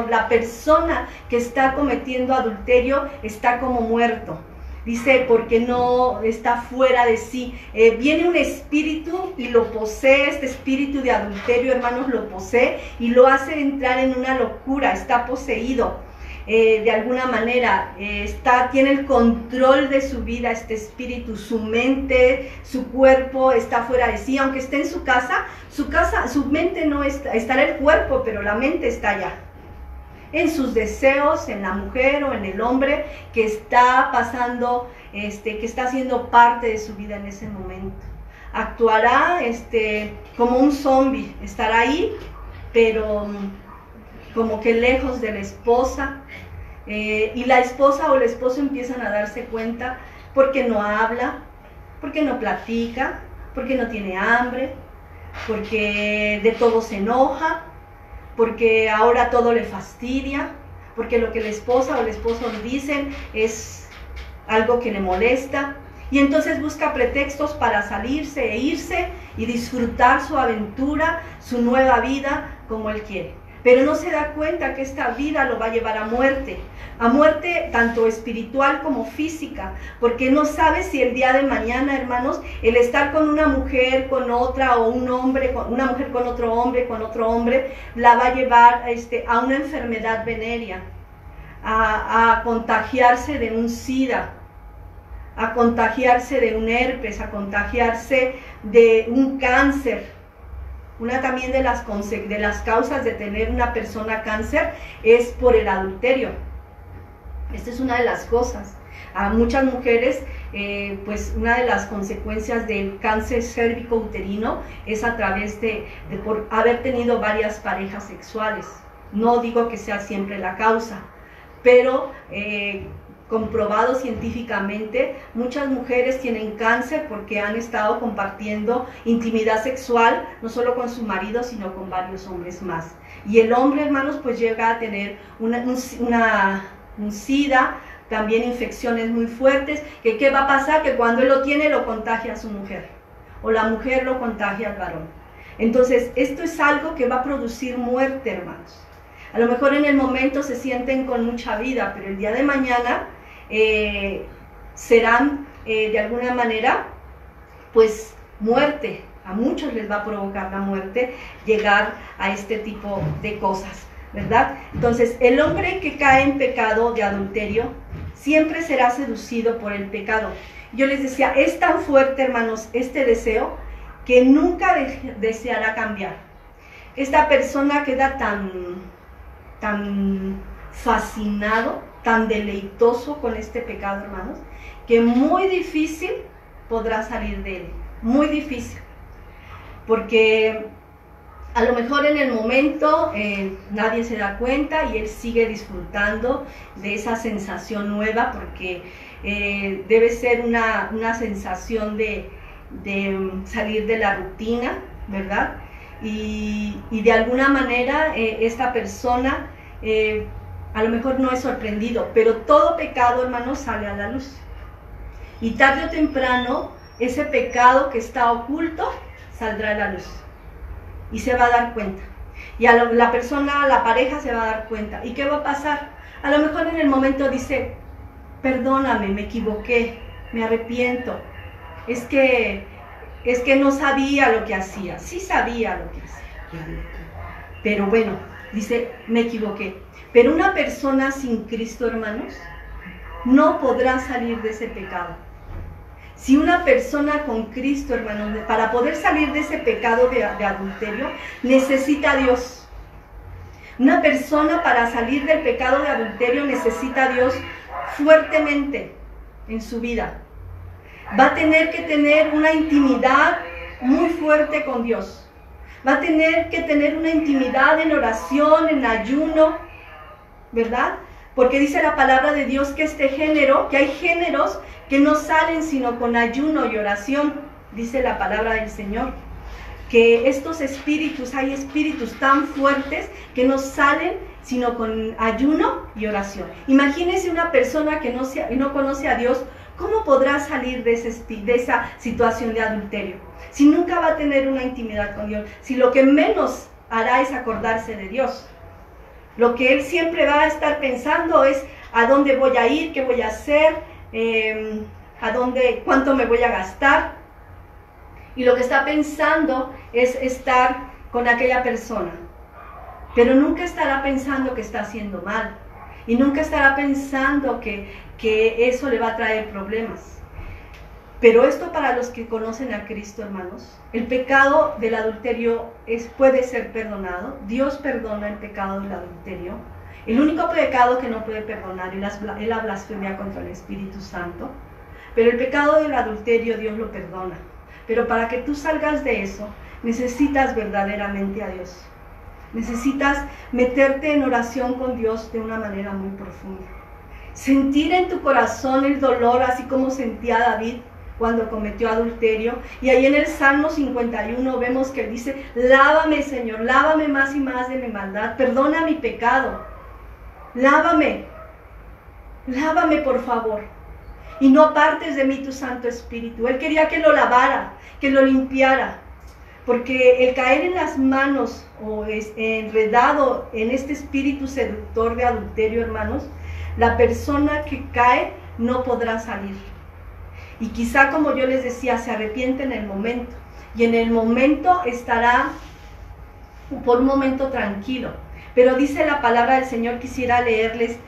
[SPEAKER 1] La persona que está cometiendo adulterio está como muerto. Dice, porque no está fuera de sí. Viene un espíritu y lo posee, este espíritu de adulterio, hermanos, lo posee y lo hace entrar en una locura, está poseído. De alguna manera, tiene el control de su vida, este espíritu, su mente, su cuerpo está fuera de sí. Aunque esté en su casa, su mente no está, estará el cuerpo, pero la mente está allá. En sus deseos, en la mujer o en el hombre que está pasando, que está haciendo parte de su vida en ese momento. Actuará como un zombie, estará ahí, pero como que lejos de la esposa. Y la esposa o el esposo empiezan a darse cuenta porque no habla, porque no platica, porque no tiene hambre, porque de todo se enoja, porque ahora todo le fastidia, porque lo que la esposa o el esposo le dicen es algo que le molesta, y entonces busca pretextos para salirse e irse y disfrutar su aventura, su nueva vida como él quiere. Pero no se da cuenta que esta vida lo va a llevar a muerte tanto espiritual como física, porque no sabe si el día de mañana, hermanos, el estar con una mujer, con otra, o un hombre, una mujer con otro hombre, la va a llevar a una enfermedad venérea, a contagiarse de un SIDA, a contagiarse de un herpes, a contagiarse de un cáncer. Una también de las causas de tener una persona cáncer es por el adulterio. Esta es una de las cosas. A muchas mujeres, pues una de las consecuencias del cáncer cérvico-uterino es a través por haber tenido varias parejas sexuales. No digo que sea siempre la causa, pero comprobado científicamente, muchas mujeres tienen cáncer porque han estado compartiendo intimidad sexual, no solo con su marido, sino con varios hombres más. Y el hombre, hermanos, pues llega a tener un SIDA, también infecciones muy fuertes, que ¿qué va a pasar? Que cuando él lo tiene, lo contagia a su mujer, o la mujer lo contagia al varón. Entonces, esto es algo que va a producir muerte, hermanos. A lo mejor en el momento se sienten con mucha vida, pero el día de mañana serán de alguna manera, pues, muerte. A muchos les va a provocar la muerte llegar a este tipo de cosas, ¿verdad? Entonces, el hombre que cae en pecado de adulterio siempre será seducido por el pecado. Yo les decía, es tan fuerte, hermanos, este deseo, que nunca deseará cambiar. Esta persona queda tan fascinado, tan deleitoso con este pecado, hermanos, que muy difícil podrá salir de él, muy difícil, porque a lo mejor en el momento nadie se da cuenta y él sigue disfrutando de esa sensación nueva, porque debe ser una sensación de salir de la rutina, ¿verdad? Y de alguna manera esta persona a lo mejor no es sorprendido, pero todo pecado, hermanos, sale a la luz. Y tarde o temprano, ese pecado que está oculto saldrá a la luz. Y se va a dar cuenta. Y la persona, la pareja se va a dar cuenta. ¿Y qué va a pasar? A lo mejor en el momento dice, perdóname, me equivoqué, me arrepiento. Es que no sabía lo que hacía. Sí sabía lo que hacía. Pero bueno, dice, me equivoqué. Pero una persona sin Cristo, hermanos, no podrá salir de ese pecado. Si una persona con Cristo, hermanos, para poder salir de ese pecado de adulterio, necesita a Dios. Una persona para salir del pecado de adulterio necesita a Dios fuertemente en su vida. Va a tener que tener una intimidad muy fuerte con Dios. Va a tener que tener una intimidad en oración, en ayuno, ¿verdad? Porque dice la palabra de Dios que que hay géneros que no salen sino con ayuno y oración, dice la palabra del Señor. Que estos espíritus, hay espíritus tan fuertes que no salen sino con ayuno y oración. Imagínense una persona que no conoce a Dios, ¿cómo podrá salir de esa situación de adulterio? Si nunca va a tener una intimidad con Dios, si lo que menos hará es acordarse de Dios. Lo que él siempre va a estar pensando es a dónde voy a ir, qué voy a hacer, cuánto me voy a gastar. Y lo que está pensando es estar con aquella persona. Pero nunca estará pensando que está haciendo mal. Y nunca estará pensando que eso le va a traer problemas. Pero esto para los que conocen a Cristo, hermanos, el pecado del adulterio puede ser perdonado. Dios perdona el pecado del adulterio. El único pecado que no puede perdonar es la blasfemia contra el Espíritu Santo. Pero el pecado del adulterio Dios lo perdona. Pero para que tú salgas de eso, necesitas verdaderamente a Dios. Necesitas meterte en oración con Dios de una manera muy profunda. Sentir en tu corazón el dolor, así como sentía David cuando cometió adulterio. Y ahí en el Salmo 51 vemos que dice, lávame, Señor, lávame más y más de mi maldad, perdona mi pecado. lávame, lávame por favor, y no apartes de mí tu Santo Espíritu. Él quería que lo lavara, que lo limpiara, porque el caer en las manos o enredado en este espíritu seductor de adulterio, hermanos, la persona que cae no podrá salir. Y quizá, como yo les decía, se arrepiente en el momento, y en el momento estará por un momento tranquilo. Pero dice la palabra del Señor, quisiera leerles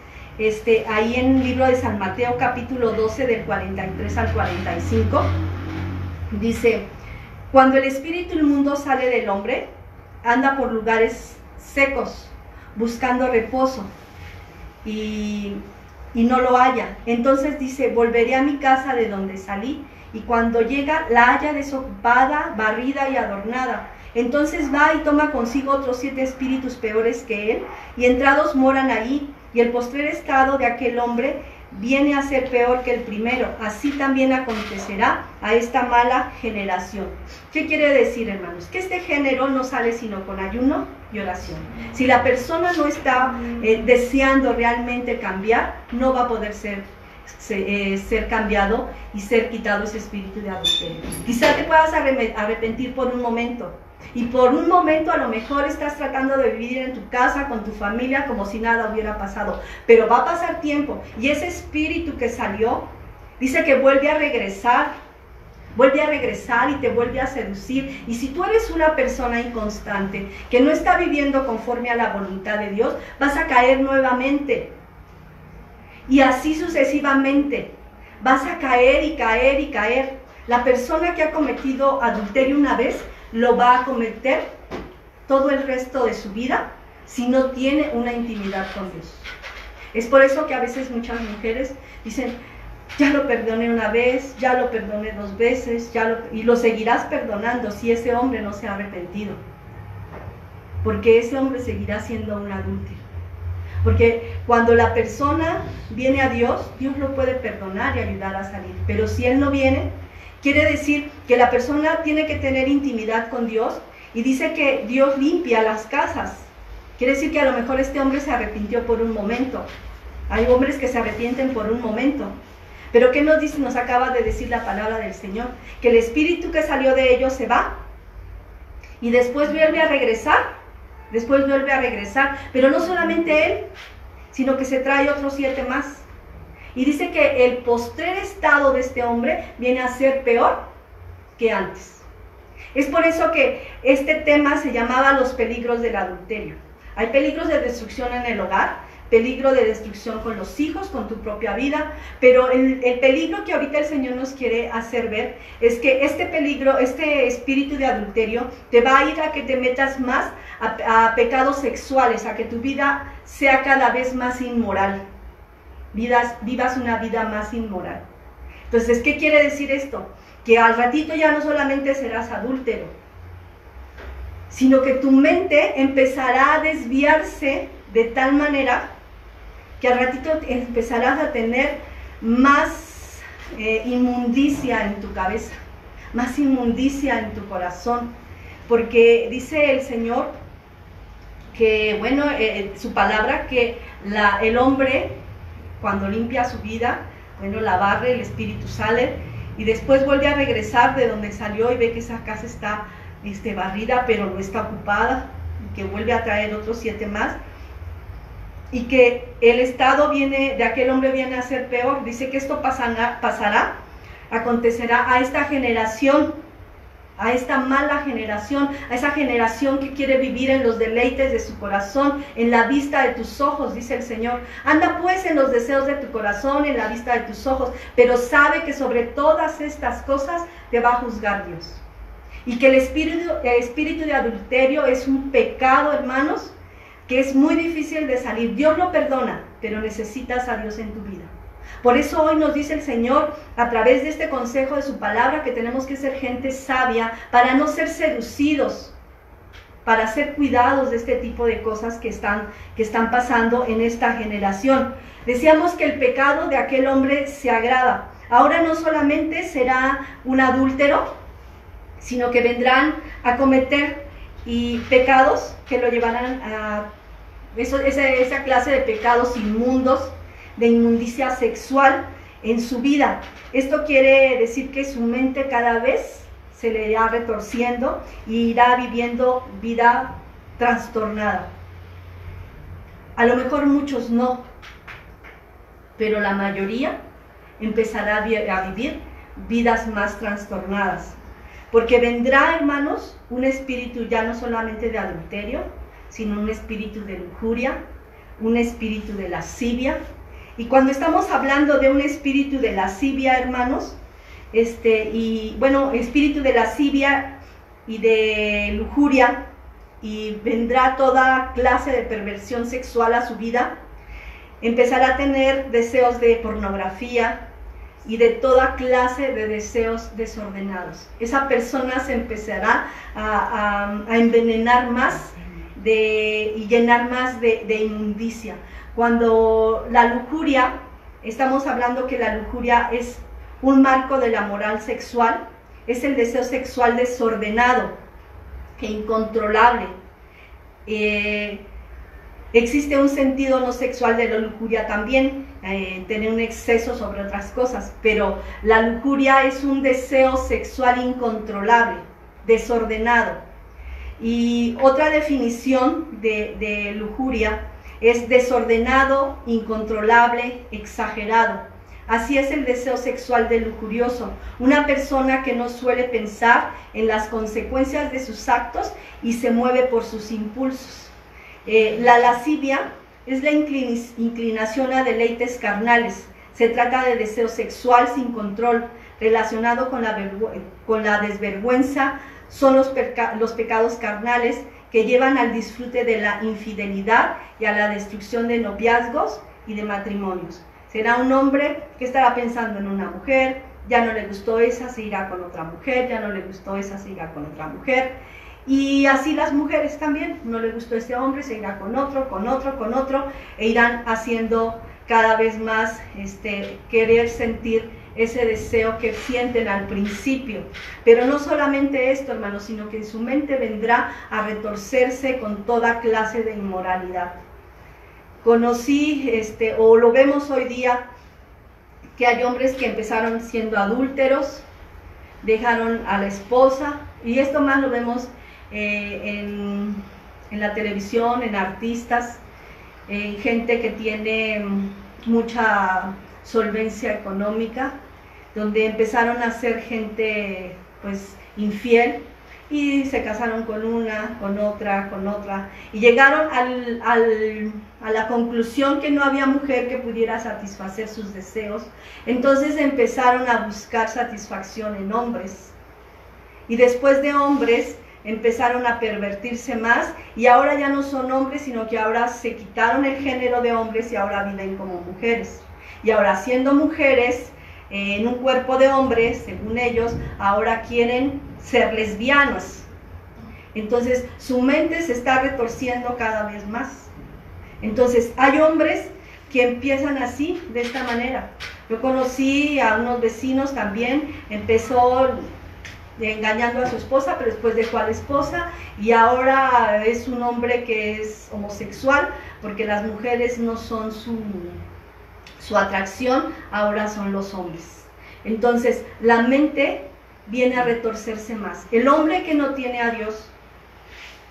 [SPEAKER 1] ahí en el libro de San Mateo, capítulo 12, del 43 al 45, dice: cuando el espíritu inmundo sale del hombre, anda por lugares secos, buscando reposo, y no lo halla. Entonces dice: volveré a mi casa de donde salí, y cuando llega la halla desocupada, barrida y adornada. Entonces va y toma consigo otros 7 espíritus peores que él, y entrados moran ahí, y el postrer estado de aquel hombre viene a ser peor que el primero. Así también acontecerá a esta mala generación. ¿Qué quiere decir, hermanos? Que este género no sale sino con ayuno y oración. Si la persona no está deseando realmente cambiar, no va a poder ser cambiado y ser quitado ese espíritu de adulterio. Quizá te puedas arrepentir por un momento, y por un momento a lo mejor estás tratando de vivir en tu casa, con tu familia, como si nada hubiera pasado, pero va a pasar tiempo, y ese espíritu que salió, dice que vuelve a regresar y te vuelve a seducir. Y si tú eres una persona inconstante, que no está viviendo conforme a la voluntad de Dios, vas a caer nuevamente, y así sucesivamente, vas a caer y caer y caer. La persona que ha cometido adulterio una vez, lo va a cometer todo el resto de su vida si no tiene una intimidad con Dios. Es por eso que a veces muchas mujeres dicen: ya lo perdoné una vez, ya lo perdoné 2 veces, y lo seguirás perdonando si ese hombre no se ha arrepentido, porque ese hombre seguirá siendo un adúltero. Porque cuando la persona viene a Dios, Dios lo puede perdonar y ayudar a salir, pero si él no viene, quiere decir que la persona tiene que tener intimidad con Dios, y dice que Dios limpia las casas. Quiere decir que a lo mejor este hombre se arrepintió por un momento. Hay hombres que se arrepienten por un momento. Pero ¿qué nos dice? Nos acaba de decir la palabra del Señor, que el espíritu que salió de ellos se va, y después vuelve a regresar, pero no solamente él, sino que se trae otros 7 más. Y dice que el postrer estado de este hombre viene a ser peor que antes. Es por eso que este tema se llamaba los peligros del adulterio. Hay peligros de destrucción en el hogar, peligro de destrucción con los hijos, con tu propia vida, pero el peligro que ahorita el Señor nos quiere hacer ver es que este peligro, este espíritu de adulterio, te va a ir a que te metas más a pecados sexuales, a que tu vida sea cada vez más inmoral. Vivas una vida más inmoral. Entonces, ¿qué quiere decir esto? Que al ratito ya no solamente serás adúltero, sino que tu mente empezará a desviarse de tal manera que al ratito empezarás a tener más inmundicia en tu cabeza, más inmundicia en tu corazón, porque dice el Señor que, bueno, su palabra, que el hombre, cuando limpia su vida, bueno, la barre, el espíritu sale, y después vuelve a regresar de donde salió y ve que esa casa está barrida, pero no está ocupada, y que vuelve a traer otros 7 más, y que el estado de aquel hombre viene a ser peor. Dice que esto acontecerá a esta generación, a esta mala generación, a esa generación que quiere vivir en los deleites de su corazón, en la vista de tus ojos, dice el Señor. Anda pues en los deseos de tu corazón, en la vista de tus ojos, pero sabe que sobre todas estas cosas te va a juzgar Dios. Y que el espíritu de adulterio es un pecado, hermanos, que es muy difícil de salir. Dios lo perdona, pero necesitas a Dios en tu vida. Por eso hoy nos dice el Señor, a través de este consejo de su palabra, que tenemos que ser gente sabia para no ser seducidos, para ser cuidados de este tipo de cosas que están pasando en esta generación. Decíamos que el pecado de aquel hombre se agrava. Ahora no solamente será un adúltero, sino que vendrán a cometer pecados que lo llevarán esa clase de pecados inmundos, de inmundicia sexual en su vida. Esto quiere decir que su mente cada vez se le irá retorciendo y irá viviendo vida trastornada. A lo mejor muchos no, pero la mayoría empezará a vivir vidas más trastornadas. Porque vendrá, hermanos, un espíritu ya no solamente de adulterio, sino un espíritu de lujuria, un espíritu de lascivia. Y cuando estamos hablando de un espíritu de lascivia, hermanos, espíritu de lascivia y de lujuria, y vendrá toda clase de perversión sexual a su vida, empezará a tener deseos de pornografía y de toda clase de deseos desordenados. Esa persona se empezará a envenenar más y llenar más de inmundicia. Cuando la lujuria, estamos hablando que la lujuria es un marco de la moral sexual, es el deseo sexual desordenado e incontrolable. Existe un sentido no sexual de la lujuria también, tener un exceso sobre otras cosas, pero la lujuria es un deseo sexual incontrolable, desordenado. Y otra definición de lujuria es desordenado, incontrolable, exagerado. Así es el deseo sexual del lujurioso, una persona que no suele pensar en las consecuencias de sus actos y se mueve por sus impulsos. La lascivia es la inclinación a deleites carnales. Se trata de deseo sexual sin control, relacionado con la desvergüenza. Son los pecados carnales que llevan al disfrute de la infidelidad y a la destrucción de noviazgos y de matrimonios. Será un hombre que estará pensando en una mujer, ya no le gustó esa, se irá con otra mujer, ya no le gustó esa, se irá con otra mujer. Y así las mujeres también, no le gustó ese hombre, se irá con otro, e irán haciendo cada vez más querer sentir ese deseo que sienten al principio. Pero no solamente esto, hermanos, sino que en su mente vendrá a retorcerse con toda clase de inmoralidad. Conocí, o lo vemos hoy día, que hay hombres que empezaron siendo adúlteros, dejaron a la esposa, y esto más lo vemos en la televisión, en artistas, en gente que tiene mucha solvencia económica, donde empezaron a ser gente pues infiel y se casaron con una, con otra, y llegaron a la conclusión que no había mujer que pudiera satisfacer sus deseos. Entonces empezaron a buscar satisfacción en hombres, y después de hombres empezaron a pervertirse más, y ahora ya no son hombres, sino que ahora se quitaron el género de hombres y ahora viven como mujeres. Y ahora, siendo mujeres en un cuerpo de hombres, según ellos, ahora quieren ser lesbianas. Entonces su mente se está retorciendo cada vez más. Entonces hay hombres que empiezan así, de esta manera. Yo conocí a unos vecinos también, empezó engañando a su esposa, pero después dejó a la esposa, y ahora es un hombre que es homosexual, porque las mujeres no son su atracción, ahora son los hombres. Entonces la mente viene a retorcerse más. El hombre que no tiene a Dios,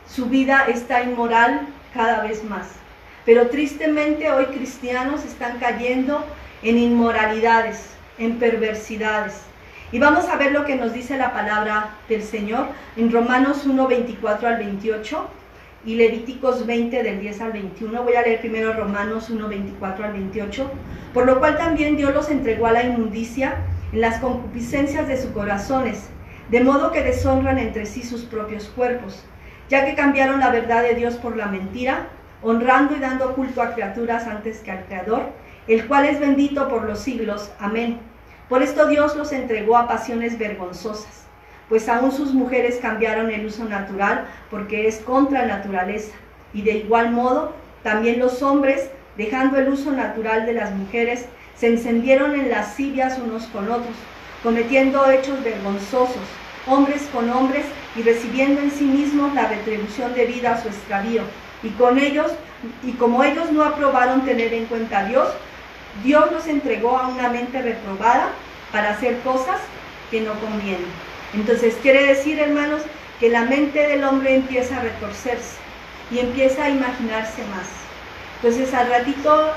[SPEAKER 1] su vida está inmoral cada vez más. Pero tristemente hoy cristianos están cayendo en inmoralidades, en perversidades. Y vamos a ver lo que nos dice la palabra del Señor en Romanos 1, 24 al 28 y Levíticos 20 del 10 al 21. Voy a leer primero Romanos 1, 24 al 28. Por lo cual también Dios los entregó a la inmundicia en las concupiscencias de sus corazones, de modo que deshonran entre sí sus propios cuerpos, ya que cambiaron la verdad de Dios por la mentira, honrando y dando culto a criaturas antes que al Creador, el cual es bendito por los siglos. Amén. Por esto Dios los entregó a pasiones vergonzosas, pues aún sus mujeres cambiaron el uso natural, porque es contra la naturaleza. Y de igual modo, también los hombres, dejando el uso natural de las mujeres, se encendieron en lascivias unos con otros, cometiendo hechos vergonzosos, hombres con hombres, y recibiendo en sí mismos la retribución debida a su extravío, y con ellos y como ellos no aprobaron tener en cuenta a Dios, Dios los entregó a una mente reprobada para hacer cosas que no convienen. Entonces quiere decir, hermanos, que la mente del hombre empieza a retorcerse y empieza a imaginarse más. Entonces al ratito,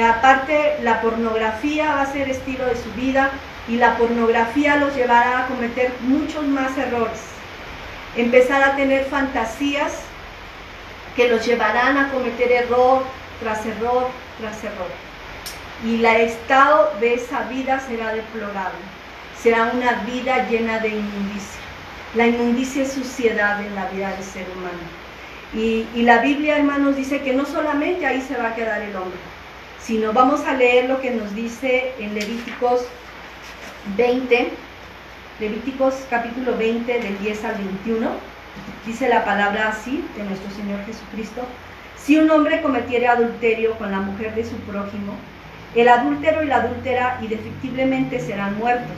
[SPEAKER 1] aparte, la pornografía va a ser estilo de su vida y la pornografía los llevará a cometer muchos más errores. Empezar a tener fantasías que los llevarán a cometer error tras error tras error. Y el estado de esa vida será deplorable. Será una vida llena de inmundicia. La inmundicia es suciedad en la vida del ser humano. Y la Biblia, hermanos, dice que no solamente ahí se va a quedar el hombre, sino vamos a leer lo que nos dice en Levíticos 20, Levíticos capítulo 20, del 10 al 21. Dice la palabra así, de nuestro Señor Jesucristo: si un hombre cometiere adulterio con la mujer de su prójimo, el adúltero y la adúltera indefectiblemente serán muertos.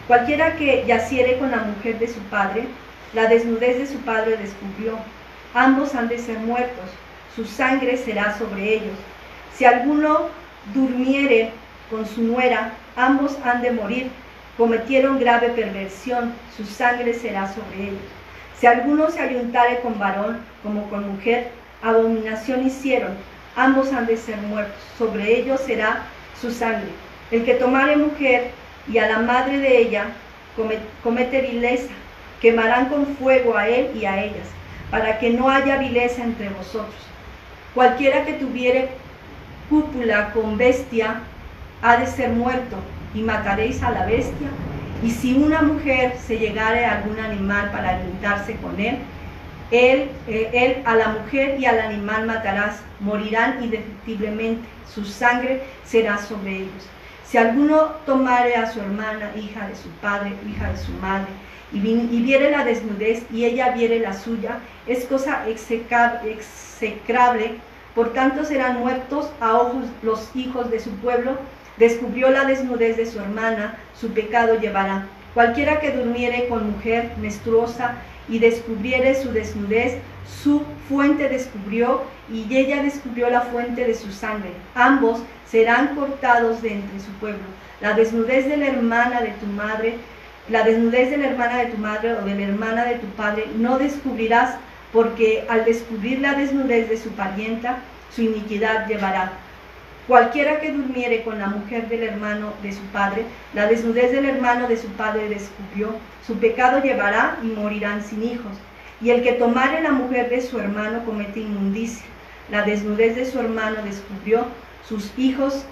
[SPEAKER 1] Cualquiera que yaciere con la mujer de su padre, la desnudez de su padre descubrió. Ambos han de ser muertos, su sangre será sobre ellos. Si alguno durmiere con su nuera, ambos han de morir. Cometieron grave perversión, su sangre será sobre ellos. Si alguno se ayuntare con varón como con mujer, abominación hicieron, ambos han de ser muertos, sobre ellos será su sangre. El que tomare mujer y a la madre de ella comete vileza, quemarán con fuego a él y a ellas, para que no haya vileza entre vosotros. Cualquiera que tuviere cúpula con bestia ha de ser muerto, y mataréis a la bestia. Y si una mujer se llegare a algún animal para alimentarse con él, él a la mujer y al animal matarás, morirán indefectiblemente, su sangre será sobre ellos. Si alguno tomare a su hermana, hija de su padre, hija de su madre, y viere la desnudez y ella viere la suya, es cosa execrable, por tanto serán muertos a ojos los hijos de su pueblo. Descubrió la desnudez de su hermana, su pecado llevará. Cualquiera que durmiere con mujer menstruosa y descubriere su desnudez, su fuente descubrió, y ella descubrió la fuente de su sangre. Ambos serán cortados de entre su pueblo. La desnudez de la hermana de tu madre, la desnudez de la hermana de tu madre o de la hermana de tu padre no descubrirás, porque al descubrir la desnudez de su parienta, su iniquidad llevará. Cualquiera que durmiere con la mujer del hermano de su padre, la desnudez del hermano de su padre descubrió, su pecado llevará y morirán sin hijos. Y el que tomare la mujer de su hermano comete inmundicia, la desnudez de su hermano descubrió, sus hijos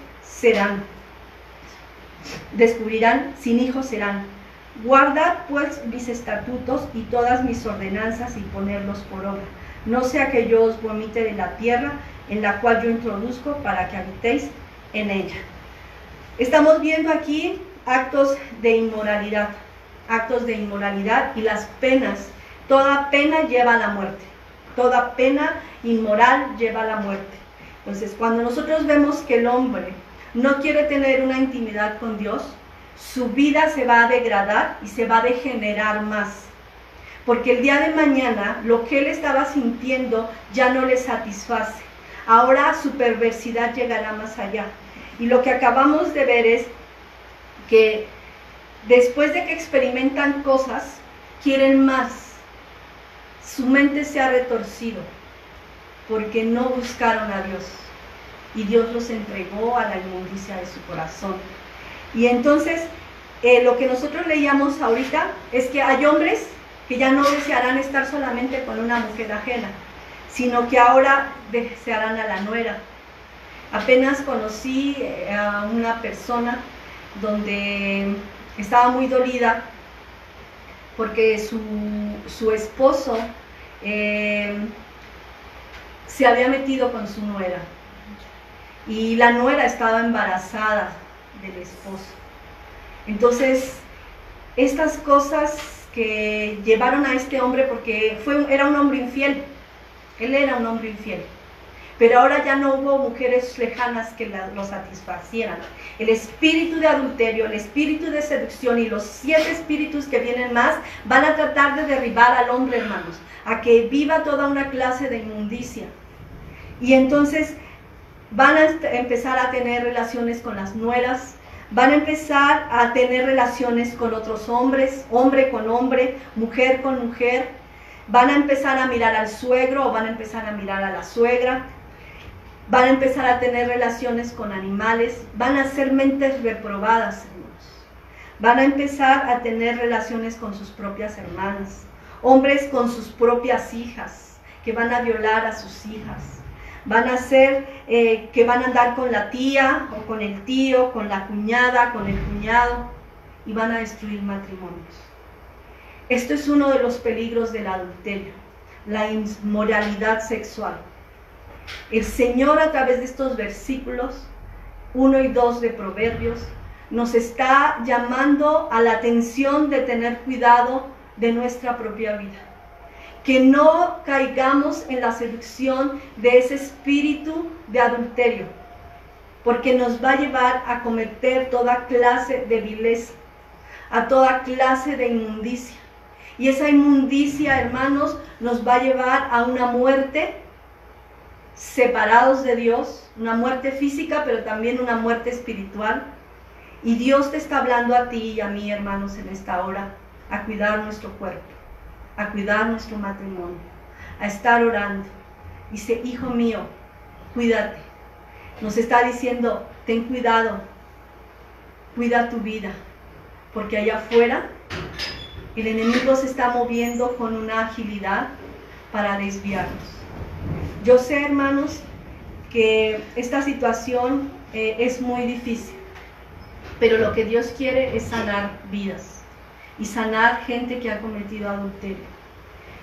[SPEAKER 1] descubrirán, sin hijos serán. Guardad pues mis estatutos y todas mis ordenanzas y ponerlos por obra, no sea que yo os vomite de la tierra en la cual yo introduzco para que habitéis en ella. Estamos viendo aquí actos de inmoralidad y las penas. Toda pena lleva a la muerte, toda pena inmoral lleva a la muerte. Entonces, cuando nosotros vemos que el hombre no quiere tener una intimidad con Dios, su vida se va a degradar y se va a degenerar más. Porque el día de mañana lo que él estaba sintiendo ya no le satisface. Ahora su perversidad llegará más allá. Y lo que acabamos de ver es que después de que experimentan cosas, quieren más. Su mente se ha retorcido porque no buscaron a Dios. Y Dios los entregó a la inmundicia de su corazón. Y entonces, lo que nosotros leíamos ahorita es que hay hombres que ya no desearán estar solamente con una mujer ajena, sino que ahora desearán a la nuera. Apenas conocí a una persona donde estaba muy dolida porque su esposo se había metido con su nuera y la nuera estaba embarazada del esposo. Entonces, estas cosas que llevaron a este hombre, porque era un hombre infiel, él era un hombre infiel, pero ahora ya no hubo mujeres lejanas que lo satisfacieran. El espíritu de adulterio, el espíritu de seducción y los 7 espíritus que vienen más van a tratar de derribar al hombre, hermanos, a que viva toda una clase de inmundicia. Y entonces van a empezar a tener relaciones con las nueras, van a empezar a tener relaciones con otros hombres, hombre con hombre, mujer con mujer, van a empezar a mirar al suegro o van a empezar a mirar a la suegra, van a empezar a tener relaciones con animales, van a ser mentes reprobadas, hermanos. Van a empezar a tener relaciones con sus propias hermanas, hombres con sus propias hijas, que van a violar a sus hijas. Van a ser que van a andar con la tía o con el tío, con la cuñada, con el cuñado, y van a destruir matrimonios. Esto es uno de los peligros del adulterio, la inmoralidad sexual. El Señor, a través de estos versículos 1 y 2 de Proverbios, nos está llamando a la atención de tener cuidado de nuestra propia vida. Que no caigamos en la seducción de ese espíritu de adulterio, porque nos va a llevar a cometer toda clase de vileza, a toda clase de inmundicia. Y esa inmundicia, hermanos, nos va a llevar a una muerte separados de Dios, una muerte física, pero también una muerte espiritual. Y Dios te está hablando a ti y a mí, hermanos, en esta hora, a cuidar nuestro cuerpo, a cuidar nuestro matrimonio, a estar orando. Dice, hijo mío, cuídate. Nos está diciendo, ten cuidado, cuida tu vida, porque allá afuera el enemigo se está moviendo con una agilidad para desviarnos. Yo sé, hermanos, que esta situación es muy difícil, pero lo que Dios quiere es sanar vidas y sanar gente que ha cometido adulterio.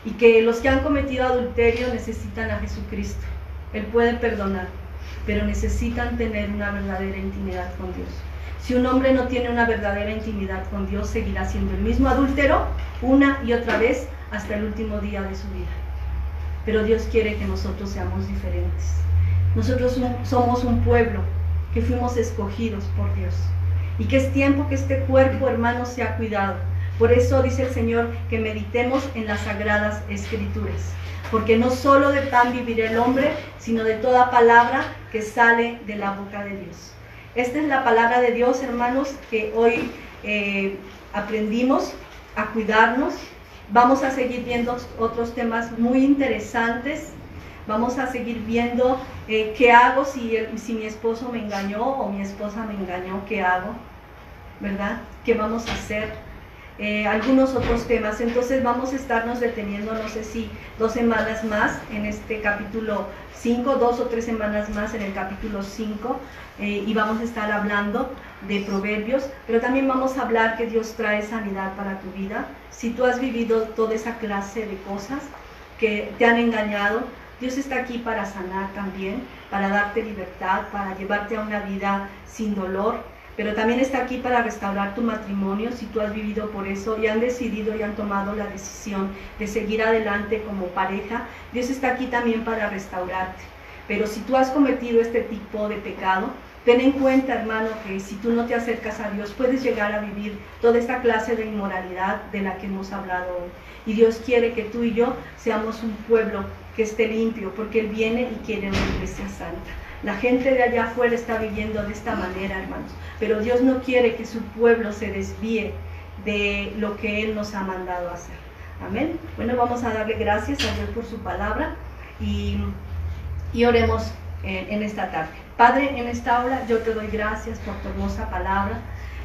[SPEAKER 1] Y que los que han cometido adulterio necesitan a Jesucristo. Él puede perdonar, pero necesitan tener una verdadera intimidad con Dios. Si un hombre no tiene una verdadera intimidad con Dios, seguirá siendo el mismo adúltero una y otra vez hasta el último día de su vida. Pero Dios quiere que nosotros seamos diferentes. Nosotros somos un pueblo que fuimos escogidos por Dios. Y que es tiempo que este cuerpo, hermanos, sea cuidado. Por eso dice el Señor que meditemos en las sagradas escrituras. Porque no solo de pan vivirá el hombre, sino de toda palabra que sale de la boca de Dios. Esta es la palabra de Dios, hermanos, que hoy aprendimos a cuidarnos. Vamos a seguir viendo otros temas muy interesantes. Vamos a seguir viendo qué hago si mi esposo me engañó o mi esposa me engañó, qué hago, ¿verdad? ¿Qué vamos a hacer? Algunos otros temas. Entonces vamos a estarnos deteniendo, no sé si 2 semanas más en este capítulo 5, 2 o 3 semanas más en el capítulo 5, y vamos a estar hablando de Proverbios, pero también vamos a hablar que Dios trae sanidad para tu vida. Si tú has vivido toda esa clase de cosas que te han engañado, Dios está aquí para sanar también, para darte libertad, para llevarte a una vida sin dolor, pero también está aquí para restaurar tu matrimonio si tú has vivido por eso y han decidido y han tomado la decisión de seguir adelante como pareja. Dios está aquí también para restaurarte. Pero si tú has cometido este tipo de pecado, ten en cuenta, hermano, que si tú no te acercas a Dios, puedes llegar a vivir toda esta clase de inmoralidad de la que hemos hablado hoy. Y Dios quiere que tú y yo seamos un pueblo que esté limpio, porque Él viene y quiere una iglesia santa. La gente de allá afuera está viviendo de esta manera, hermanos, pero Dios no quiere que su pueblo se desvíe de lo que Él nos ha mandado a hacer. Amén. Bueno, vamos a darle gracias a Dios por su palabra y oremos en esta tarde. Padre, en esta hora yo te doy gracias por tu hermosa palabra.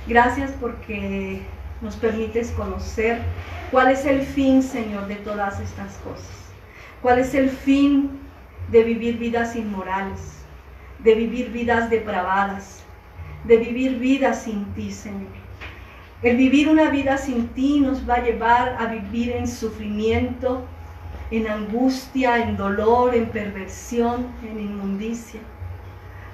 [SPEAKER 1] Gracias porque nos permites conocer cuál es el fin, Señor, de todas estas cosas. Cuál es el fin de vivir vidas inmorales, de vivir vidas depravadas, de vivir vidas sin ti, Señor. El vivir una vida sin ti nos va a llevar a vivir en sufrimiento, en angustia, en dolor, en perversión, en inmundicia.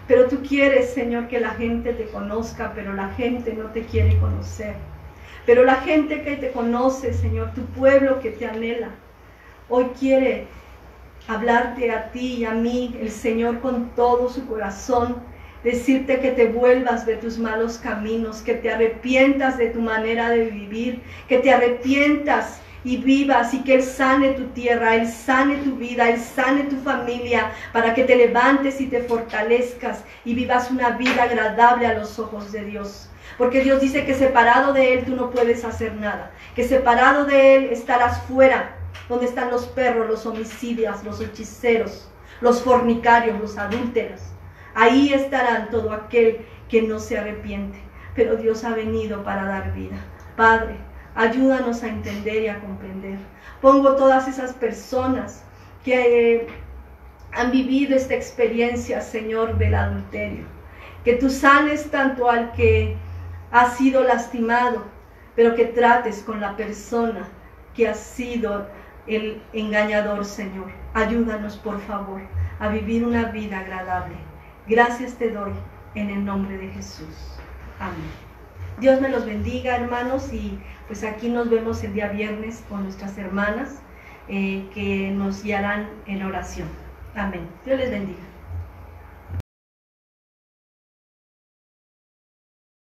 [SPEAKER 1] Pero tú quieres, Señor, que la gente te conozca, pero la gente no te quiere conocer. Pero la gente que te conoce, Señor, tu pueblo que te anhela, hoy quiere hablarte a ti y a mí, el Señor, con todo su corazón, decirte que te vuelvas de tus malos caminos, que te arrepientas de tu manera de vivir, que te arrepientas y vivas, y que Él sane tu tierra, Él sane tu vida, Él sane tu familia, para que te levantes y te fortalezcas y vivas una vida agradable a los ojos de Dios. Porque Dios dice que separado de Él tú no puedes hacer nada, que separado de Él estarás fuera, donde están los perros, los homicidas, los hechiceros, los fornicarios, los adúlteros. Ahí estarán todo aquel que no se arrepiente. Pero Dios ha venido para dar vida. Padre, ayúdanos a entender y a comprender. Pongo todas esas personas que han vivido esta experiencia, Señor, del adulterio. Que tú sanes tanto al que ha sido lastimado, pero que trates con la persona que ha sido el engañador, Señor. Ayúdanos, por favor, a vivir una vida agradable. Gracias te doy en el nombre de Jesús. Amén. Dios me los bendiga, hermanos, y pues aquí nos vemos el día viernes con nuestras hermanas que nos guiarán en oración. Amén. Dios les bendiga.